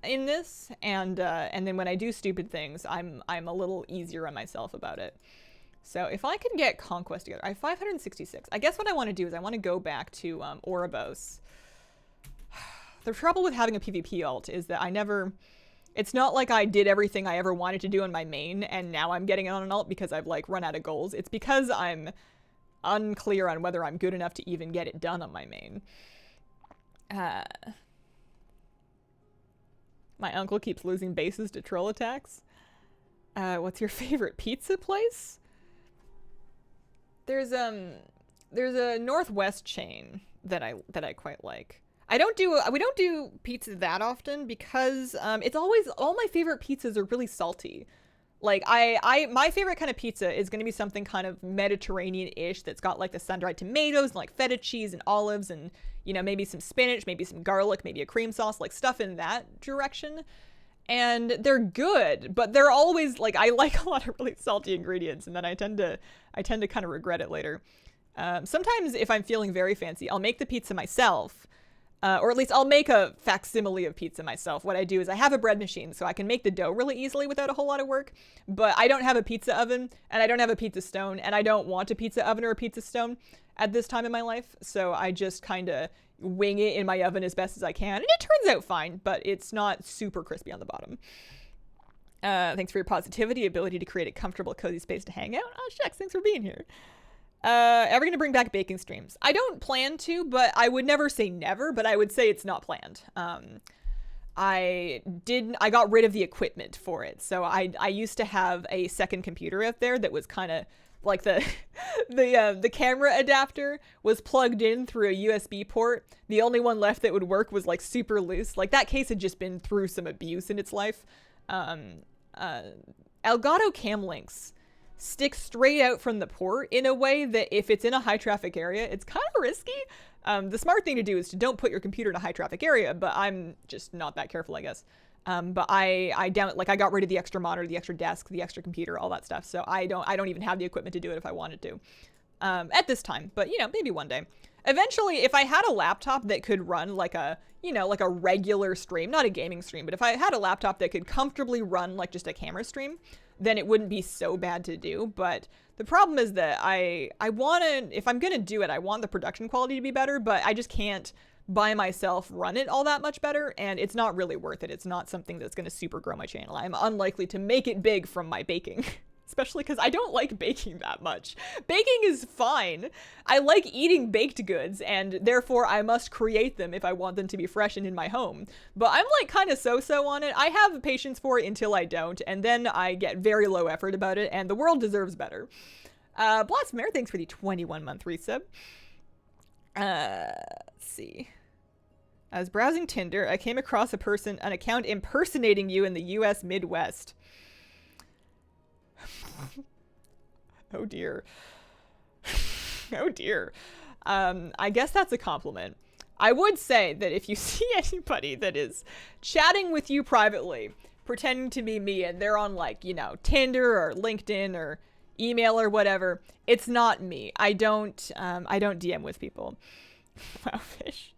in this, and then when I do stupid things, I'm a little easier on myself about it. So if I can get Conquest together, I have 566. I guess what I want to do is I want to go back to Ouroboros. The trouble with having a PvP alt is that it's not like I did everything I ever wanted to do on my main, and now I'm getting it on an alt because I've like run out of goals. It's because I'm unclear on whether I'm good enough to even get it done on my main. My uncle keeps losing bases to troll attacks. What's your favorite pizza place? There's a Northwest chain that I quite like. We don't do pizza that often because it's always, all my favorite pizzas are really salty. Like my favorite kind of pizza is going to be something kind of Mediterranean-ish that's got like the sun-dried tomatoes and like feta cheese and olives and, you know, maybe some spinach, maybe some garlic, maybe a cream sauce, like stuff in that direction. And they're good, but they're always like, I like a lot of really salty ingredients, and then I tend to kind of regret it later. Sometimes if I'm feeling very fancy, I'll make the pizza myself. Or at least I'll make a facsimile of pizza myself. What I do is I have a bread machine, so I can make the dough really easily without a whole lot of work. But I don't have a pizza oven, and I don't have a pizza stone, and I don't want a pizza oven or a pizza stone at this time in my life. So I just kind of wing it in my oven as best as I can. And it turns out fine, but it's not super crispy on the bottom. Thanks for your positivity, ability to create a comfortable, cozy space to hang out. Oh, shucks, thanks for being here. Ever gonna bring back baking streams? I don't plan to, but I would never say never, but I would say it's not planned. I got rid of the equipment for it. So I used to have a second computer out there that was kind of like the camera adapter was plugged in through a USB port. The only one left that would work was like super loose. Like that case had just been through some abuse in its life. Elgato cam links stick straight out from the port in a way that if it's in a high traffic area, it's kind of risky. The smart thing to do is to don't put your computer in a high traffic area, but I'm just not that careful, I guess. But I got rid of the extra monitor, the extra desk, the extra computer, all that stuff. So I don't even have the equipment to do it if I wanted to, at this time, but maybe one day. Eventually, if I had a laptop that could run like a regular stream, not a gaming stream, but if I had a laptop that could comfortably run like just a camera stream, then it wouldn't be so bad to do. But the problem is that I want to, if I'm going to do it, I want the production quality to be better, but I just can't by myself run it all that much better, and it's not really worth it. It's not something that's going to super grow my channel. I'm unlikely to make it big from my baking. Especially because I don't like baking that much. Baking is fine. I like eating baked goods, and therefore I must create them if I want them to be fresh and in my home. But I'm like kind of so-so on it. I have patience for it until I don't, and then I get very low effort about it, and the world deserves better. Blotsmare, thanks for the 21-month resub. Let's see. I was browsing Tinder. I came across an account impersonating you in the US Midwest. Oh dear. Oh dear. I guess that's a compliment. I would say that if you see anybody that is chatting with you privately, pretending to be me, and they're on like, Tinder or LinkedIn or email or whatever, it's not me. I don't DM with people. Wow, fish.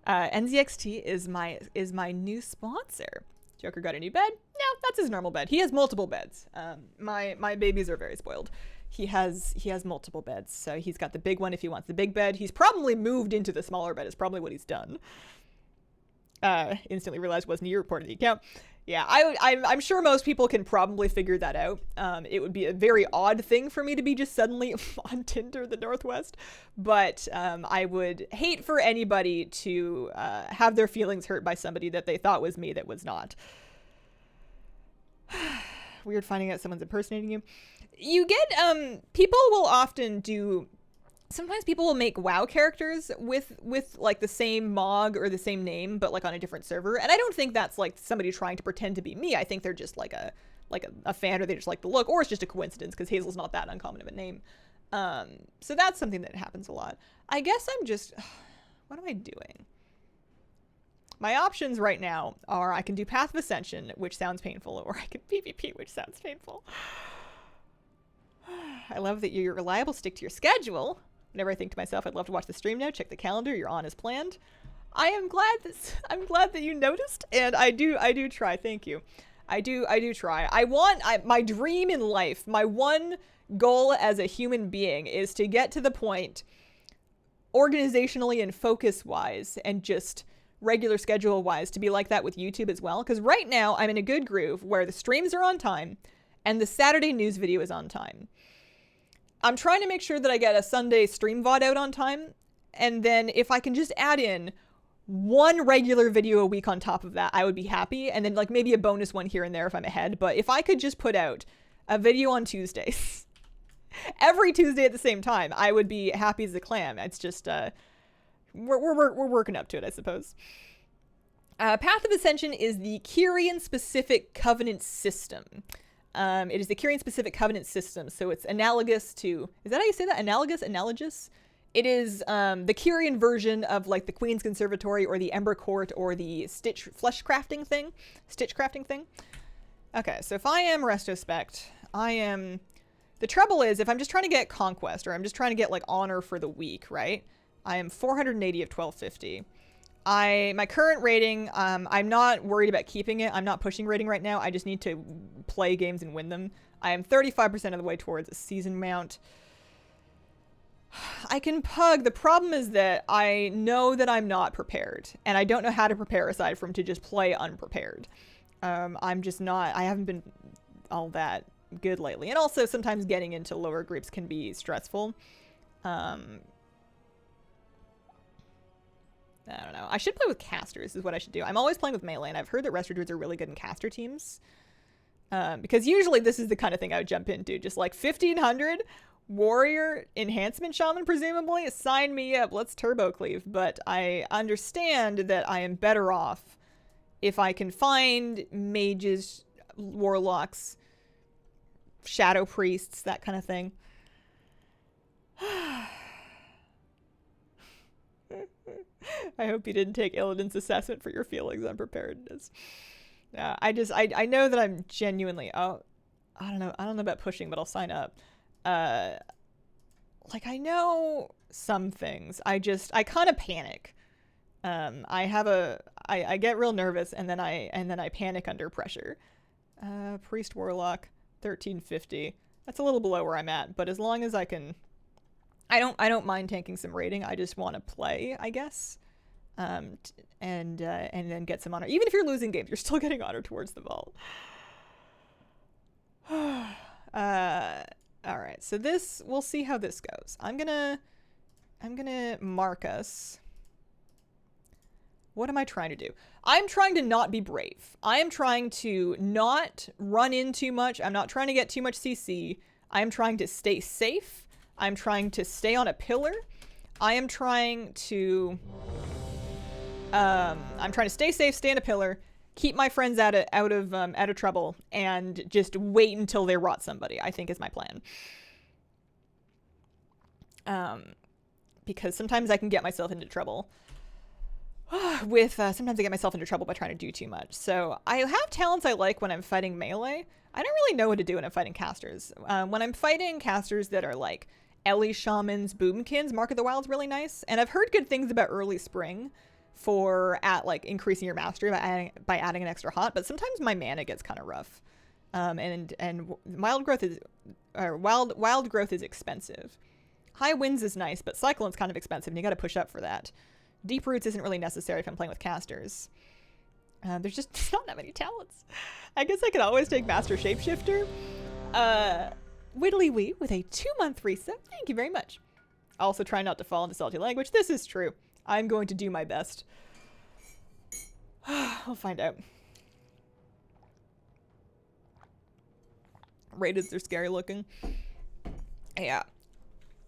NZXT is my new sponsor. Joker got a new bed? No, that's his normal bed. He has multiple beds. My babies are very spoiled. He has multiple beds. So he's got the big one if he wants the big bed. He's probably moved into the smaller bed is probably what he's done. Instantly realized wasn't you reported the account. Yeah, I'm sure most people can probably figure that out. It would be a very odd thing for me to be just suddenly on Tinder the Northwest, but I would hate for anybody to have their feelings hurt by somebody that they thought was me that was not. Weird finding out someone's impersonating you. You get, people will often do... Sometimes people will make WoW characters with like the same MOG or the same name, but like on a different server. And I don't think that's like somebody trying to pretend to be me. I think they're just like a fan, or they just like the look, or it's just a coincidence because Hazel's not that uncommon of a name. So that's something that happens a lot. I guess I'm just, what am I doing? My options right now are I can do Path of Ascension, which sounds painful, or I can PvP, which sounds painful. I love that you're reliable, stick to your schedule. Whenever I think to myself, I'd love to watch the stream now. Check the calendar. You're on as planned. I'm glad that you noticed, and I do try. Thank you. I do try. My dream in life, my one goal as a human being is to get to the point, organizationally and focus-wise, and just regular schedule-wise, to be like that with YouTube as well. Because right now, I'm in a good groove where the streams are on time, and the Saturday news video is on time. I'm trying to make sure that I get a Sunday stream VoD out on time, and then if I can just add in one regular video a week on top of that, I would be happy, and then like maybe a bonus one here and there if I'm ahead. But if I could just put out a video on Tuesdays, every Tuesday at the same time, I would be happy as a clam. It's just, we're working up to it, I suppose. Path of Ascension is the Kyrian-specific covenant system. It is the Kyrian-specific covenant system, so it's analogous to... Is that how you say that? Analogous? It is the Kyrian version of, like, the Queen's Conservatory or the Ember Court or the Stitch crafting thing. Okay, so if I am Restospect, I am... The trouble is, if I'm just trying to get Conquest, or I'm just trying to get, like, Honor for the week, right? I am 480 of 1250. My current rating, I'm not worried about keeping it. I'm not pushing rating right now. I just need to play games and win them. I am 35% of the way towards a season mount. I can pug. The problem is that I know that I'm not prepared, and I don't know how to prepare aside from to just play unprepared. I'm just not, I haven't been all that good lately. And also sometimes getting into lower groups can be stressful. I don't know. I should play with casters is what I should do. I'm always playing with melee, and I've heard that Resto Druids are really good in caster teams. Because usually this is the kind of thing I would jump into. Just like 1500 warrior enhancement shaman, presumably. Sign me up. Let's turbo cleave. But I understand that I am better off if I can find mages, warlocks, shadow priests, that kind of thing. I hope you didn't take Illidan's assessment for your feelings on preparedness. Yeah, I know that I'm genuinely, I don't know about pushing, but I'll sign up. Like, I know some things. I kind of panic. I get real nervous, and then I panic under pressure. Priest Warlock, 1350. That's a little below where I'm at, but as long as I can, I don't mind tanking some rating. I just want to play, I guess. And then get some honor. Even if you're losing games, you're still getting honor towards the vault. All right, so this, we'll see how this goes. I'm gonna mark us. What am I trying to do? I'm trying to not be brave. I am trying to not run in too much. I'm not trying to get too much CC. I'm trying to stay safe. I'm trying to stay on a pillar. I am trying to stay safe, stay on a pillar, keep my friends out of trouble, and just wait until they rot somebody, I think is my plan. Because sometimes I can get myself into trouble sometimes I get myself into trouble by trying to do too much. So I have talents I like when I'm fighting melee. I don't really know what to do when I'm fighting casters. When I'm fighting casters that are like Ellie Shamans, Boomkins, Mark of the Wild's really nice. And I've heard good things about Early Spring for increasing your mastery by adding an extra hot, but sometimes my mana gets kind of rough. And wild growth is expensive. High winds is nice, but Cyclone's kind of expensive and you got to push up for that. Deep Roots isn't really necessary if I'm playing with casters. There's just not that many talents. I guess I could always take Master Shapeshifter. Widdly-wee with a 2-month reset. Thank you very much. Also try not to fall into salty language. This is true. I'm going to do my best. We'll find out. Raideds are scary looking. Yeah.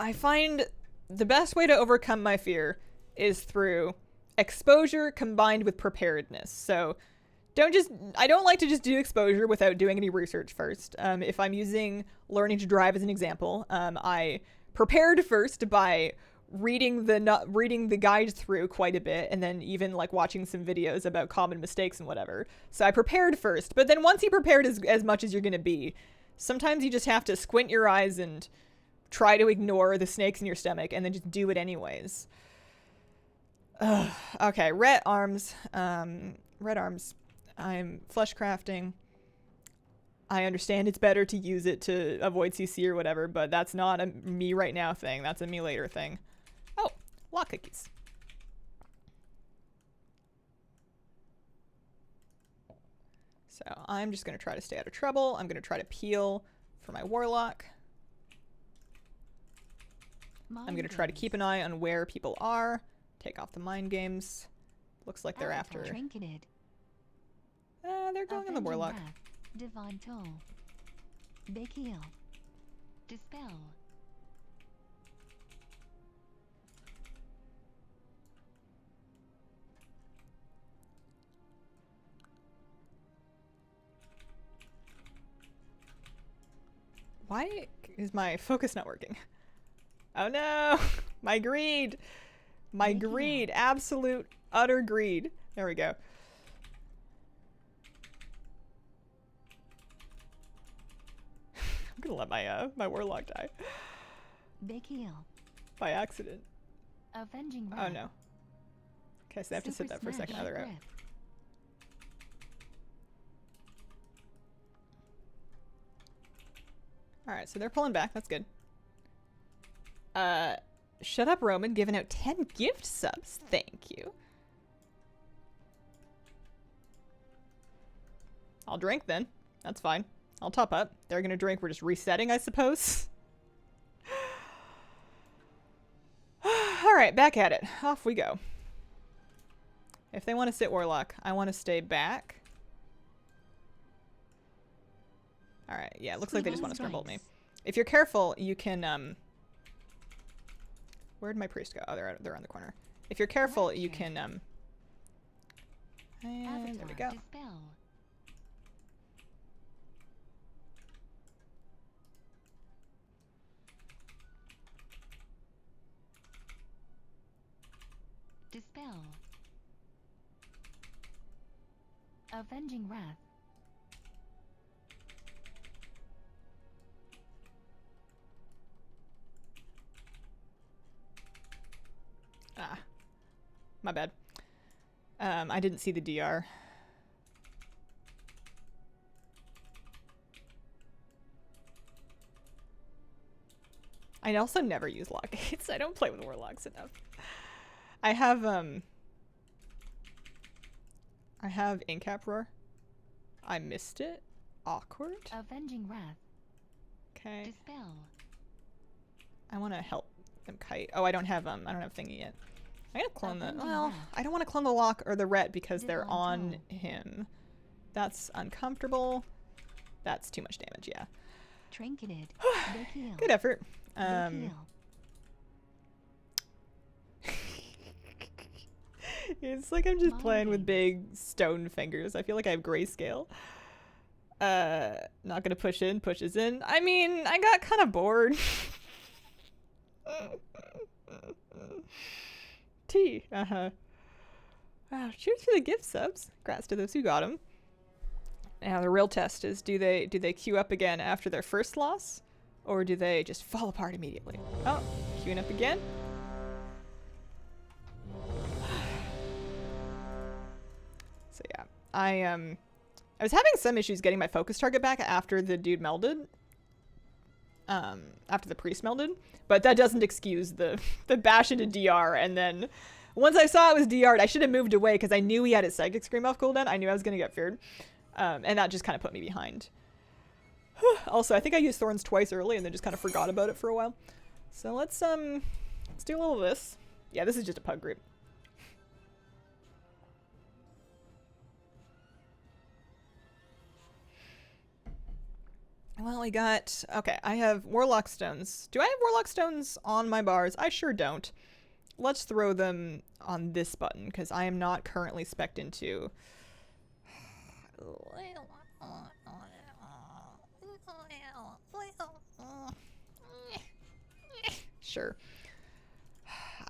I find the best way to overcome my fear is through exposure combined with preparedness. So I don't like to just do exposure without doing any research first. If I'm using learning to drive as an example, I prepared first by reading the guide through quite a bit, and then even like watching some videos about common mistakes and whatever. So I prepared first, but then once you prepared as much as you're going to be, sometimes you just have to squint your eyes and try to ignore the snakes in your stomach and then just do it anyways. Okay, red arms. I'm flesh crafting. I understand it's better to use it to avoid CC or whatever, but that's not a me right now thing. That's a me later thing. Oh, lock cookies. So I'm just going to try to stay out of trouble. I'm going to try to peel for my warlock. I'm going to try to keep an eye on where people are. Take off the mind games. Looks like they're after. Trinketed. They're going on the warlock. Divine toll. Big heal. Dispel. Why is my focus not working? Oh no! My greed! My greed! Absolute, utter greed. There we go. I'm gonna let my warlock die. Big heal. By accident. Avenging oh no. Okay, so I have to sit that for a second. Now they're out. Alright, so they're pulling back. That's good. Shut Up Roman giving out 10 gift subs. Thank you. I'll drink then. That's fine. I'll top up. They're gonna drink. We're just resetting, I suppose. Alright, back at it. Off we go. If they want to sit Warlock, I want to stay back. Alright, yeah, it looks like they just want to Stormbolt me. If you're careful, you can, where'd my priest go? Oh, they're around the corner. If you're careful, you can, and there we go. Dispel. Avenging Wrath. Ah, my bad. I didn't see the DR. I also never use lock gates. I don't play with warlocks enough. I have Incap Roar. I missed it. Awkward. Avenging Wrath. Okay. Dispel. I want to help them kite. Oh, I don't have thingy yet. I gotta clone the. Avenging Well, Wrath. I don't want to clone the lock or the ret because they're Divine on Toll. him. That's uncomfortable. That's too much damage. Yeah. Trinketed. Big heal. Good effort. Big heal. It's like I'm just Mind playing with games. big stone fingers. I feel like I have grayscale. Not gonna push in, pushes in. I mean, I got kind of bored. T. Uh-huh. Wow, cheers for the gift subs. Congrats to those who got them. Now the real test is, do they queue up again after their first loss? Or do they just fall apart immediately? Oh, queuing up again. So yeah, I was having some issues getting my focus target back after the dude melded. After the priest melded, but that doesn't excuse the bash into DR, and then once I saw it was DR'd, I should have moved away because I knew he had his psychic scream off cooldown. I knew I was gonna get feared, and that just kind of put me behind. Also, I think I used Thorns twice early and then just kind of forgot about it for a while. So let's do a little of this. Yeah, this is just a pug group. Well, we got... Okay, I have Warlock Stones. Do I have Warlock Stones on my bars? I sure don't. Let's throw them on this button, because I am not currently spec'd into... Sure.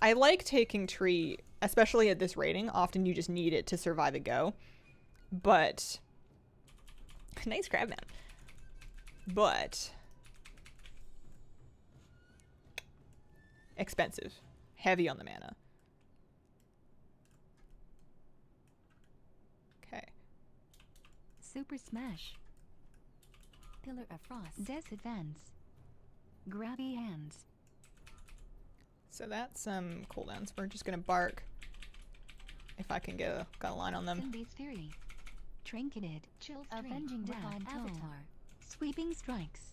I like taking tree, especially at this rating. Often you just need it to survive a go. But... Nice crab, man. But expensive, heavy on the mana. Okay. Super Smash. Pillar of Frost. Disadvance. Grabby Hands. So that's some cooldowns. We're just gonna bark if I can get a line on them. Cindy's Fury. Trinketed. Chill Streak. Avenging Divine Avatar. Sweeping Strikes.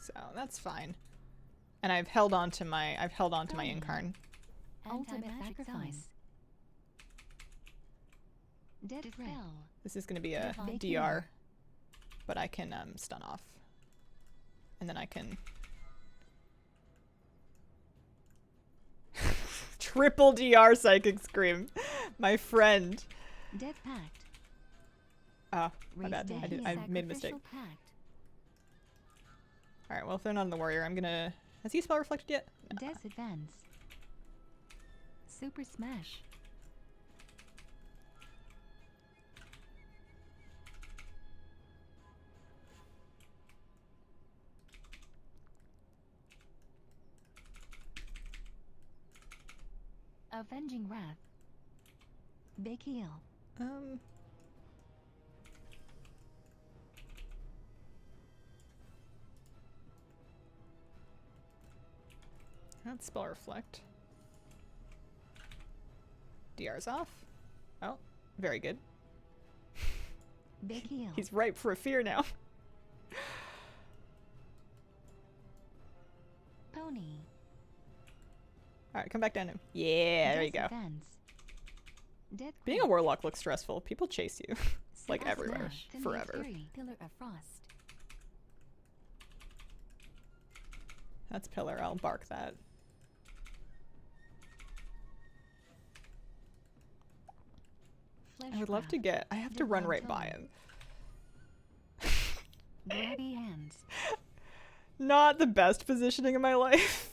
So that's fine. And I've held on to my incarn. Ultimate Sacrifice. Dead Spell. This is gonna be a Divine DR, but I can stun off, and then I can triple DR Psychic Scream, my friend. Death Pact. Oh, my Raise bad. dead. I made a mistake. Sacrificial Pact. All right, well, if they're not on the warrior, I'm gonna. Has he spell reflected yet? No. Disadvance. Super Smash. Avenging Wrath. Big Heal. That's spell reflect. DR's off. Oh, very good. Big Heal. He's ripe for a fear now. Pony. All right, come back down to him. Yeah, there you go. Disadvance. Death Being a Grip. warlock looks stressful. People chase you, like Super everywhere, Smash. Cindy's forever. Fury. Pillar of Frost. That's pillar. I'll bark that. I would love to get. I have to run Divine right by Tone. him. Grabby Hands. Not the best positioning in my life.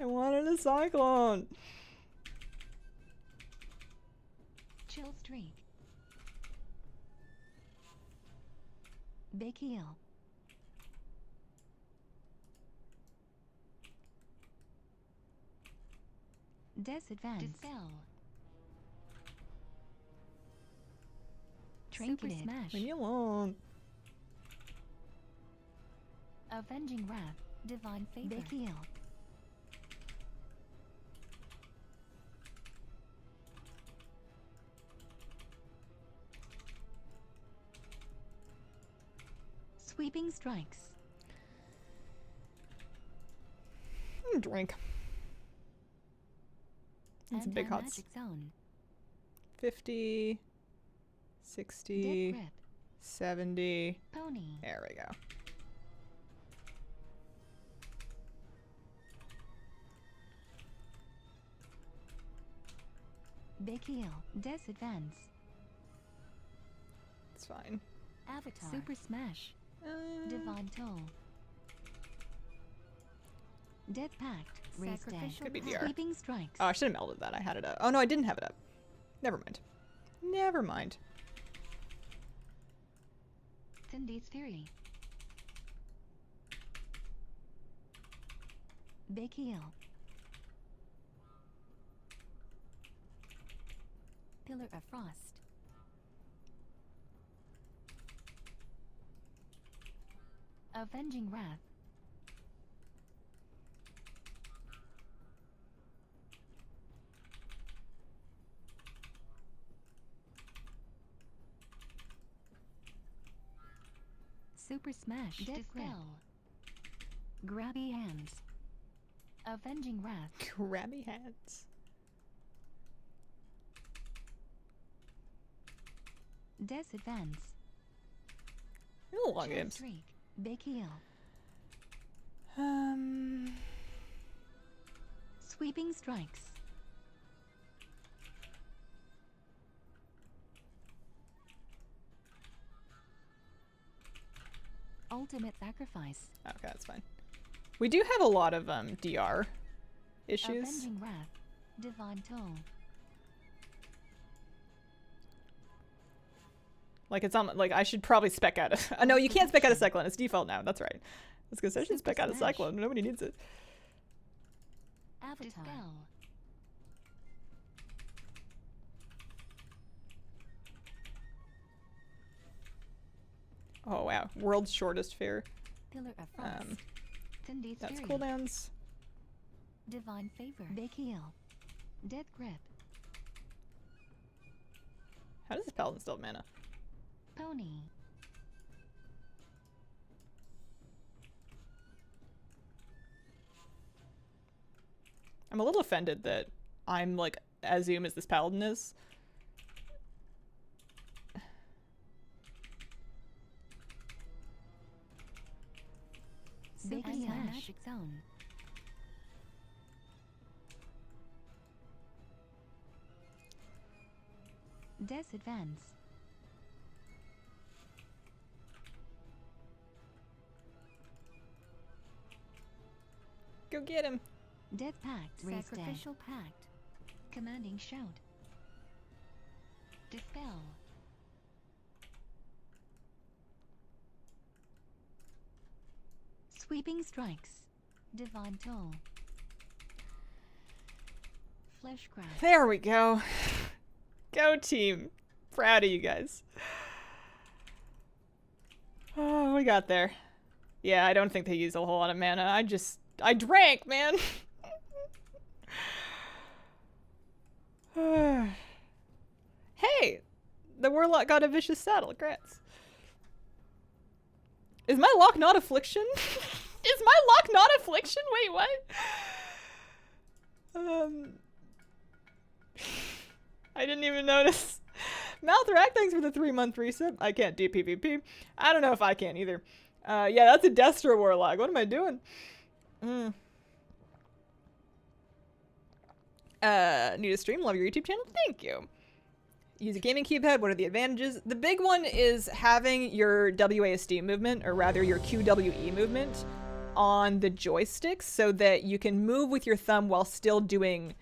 I wanted a cyclone. Chill streak. Big heel. Disadvance. Dispel. Trinketed. Super smash. Leave me alone. Avenging wrath. Divine favor. Big heel. Sweeping strikes. Drink. It's a big hot. Zone. 50, 60, 70. Pony. There we go. Big heel. Disadvance. It's fine. Avatar. Super smash. Divine toll. Death pact. Sacrificial. Could be DR. Sweeping strikes. Oh, I should have melded that. I had it up. Oh no, I didn't have it up. Never mind. Never mind. Cindy's Fury. Big heel. Pillar of Frost. Avenging Wrath. Super Smash. Dispel. Grabby Hands. Avenging Wrath. Grabby hands. Disadvance. Ooh, long games. Streak. Big heel. Sweeping strikes. Ultimate sacrifice. Okay, that's fine. We do have a lot of DR issues. Avenging Wrath. Divine toll. Like it's on. Like I should probably spec out. No, you can't spec out a cyclone. It's default now. That's right. I was gonna say I should spec out a cyclone. Nobody needs it. Avatar. Dispel. Oh wow, world's shortest fair. Pillar of Frost. Cindy's That's Fury. cooldowns. Divine favor. Big heel. Death grip. How does this paladin still have mana? Pony. I'm a little offended that I'm like as zoom as this paladin is. Big heel. Magic zone. Disadvance. Go get him. Death pact. Sacrificial pact. Commanding shout. Dispel. Sweeping strikes. Divine toll. Fleshcraft. There we go. Go team. Proud of you guys. Oh, we got there. Yeah, I don't think they use a whole lot of mana. I drank, man. Hey, the warlock got a vicious saddle. Congrats. Is my lock not affliction? Is my lock not affliction? Wait, what? I didn't even notice. Malthrak, thanks for the 3-month reset. I can't do PvP. I don't know if I can either. Yeah, that's a Destro warlock. What am I doing? Need a stream? Love your YouTube channel? Thank you. use a gaming keypad. What are the advantages? The big one is having your WASD movement, or rather your QWE movement, on the joysticks so that you can move with your thumb while still doing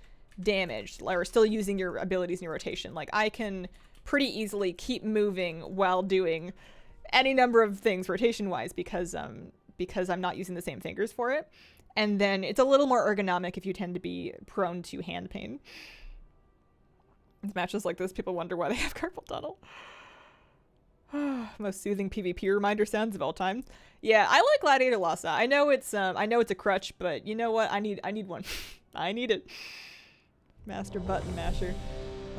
damage, or still using your abilities in your rotation. Like, I can pretty easily keep moving while doing any number of things rotation-wise because I'm not using the same fingers for it. And then it's a little more ergonomic if you tend to be prone to hand pain. Matches like this, people wonder why they have carpal tunnel. Most soothing PvP reminder sounds of all time. Yeah, I like Gladiator Lhasa. I know it's a crutch, but you know what? I need one. I need it. Master button masher.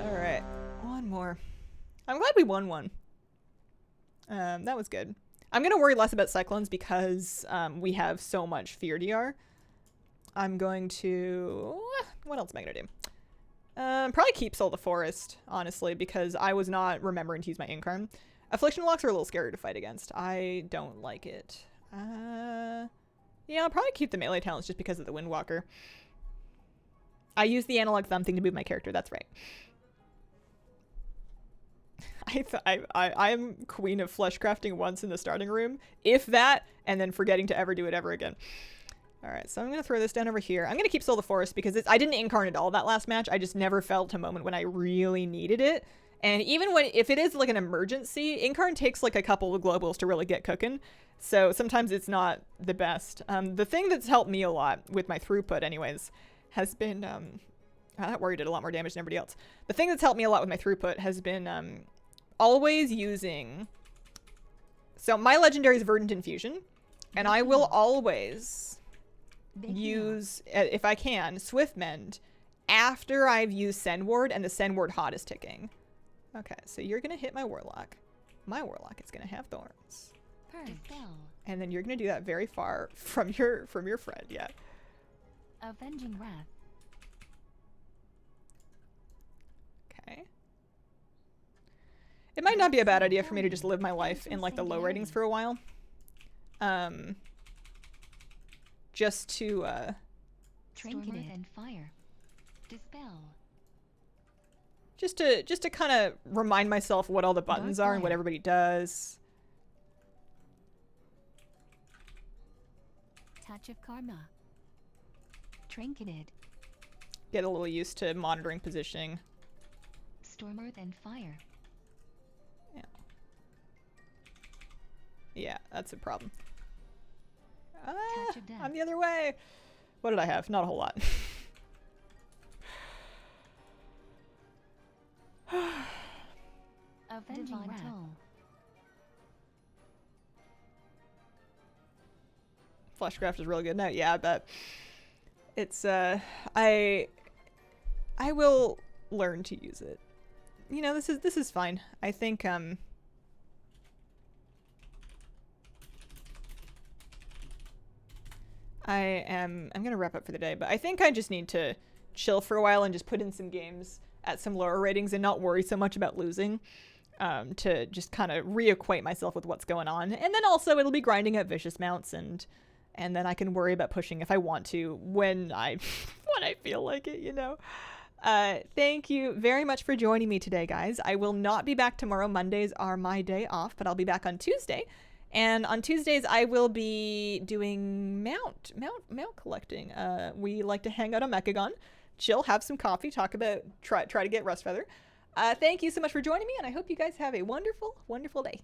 All right, one more. I'm glad we won one. That was good. I'm gonna worry less about cyclones because we have so much fear DR. I'm going to... What else am I gonna do? Probably keep Soul the Forest, honestly, because I was not remembering to use my Incarn. Affliction Locks are a little scary to fight against. I don't like it. Yeah, I'll probably keep the melee talents just because of the Windwalker. I use the analog thumb thing to move my character, that's right. I'm queen of flesh crafting once in the starting room, if that, and then forgetting to ever do it ever again. All right, so I'm going to throw this down over here. I'm going to keep Soul the Forest because I didn't Incarn at all that last match. I just never felt a moment when I really needed it. And even if it is like an emergency, Incarn takes like a couple of globals to really get cooking. So sometimes it's not the best. The thing that's helped me a lot with my throughput anyways has been, that warrior did a lot more damage than everybody else. The thing that's helped me a lot with my throughput has been always using, so my legendary is Verdant Infusion, and I will always use, if I can, Swift Mend after I've used Send Ward and the Send Ward hot is ticking. Okay, so you're gonna hit my Warlock. My Warlock is gonna have thorns. And then you're gonna do that very far from your friend, yeah. Avenging Wrath. Okay. It might not be a bad idea for me to just live my life in like the low ratings for a while. Just to Trinketed and fire. Dispel. Just to kind of remind myself what all the buttons are and what everybody does. Touch of Karma. Trinketed. Get a little used to monitoring positioning. Storm Earth and fire. Yeah. Yeah, that's a problem. Touch of Death. I'm the other way. What did I have? Not a whole lot. Avenging Wrath. Fleshcraft is really good now. Yeah, I bet. It's I will learn to use it. You know, this is fine. I think I'm gonna wrap up for the day, but I think I just need to chill for a while and just put in some games at some lower ratings and not worry so much about losing, to just kind of reacquaint myself with what's going on. And then also it'll be grinding at vicious mounts, and then I can worry about pushing if I want to when I when I feel like it, you know. Thank you very much for joining me today, guys. I will not be back tomorrow. Mondays are my day off, but I'll be back on Tuesday. And on Tuesdays, I will be doing mount collecting. We like to hang out on Mechagon, chill, have some coffee, talk about, try to get Rust Feather. Thank you so much for joining me, and I hope you guys have a wonderful, wonderful day.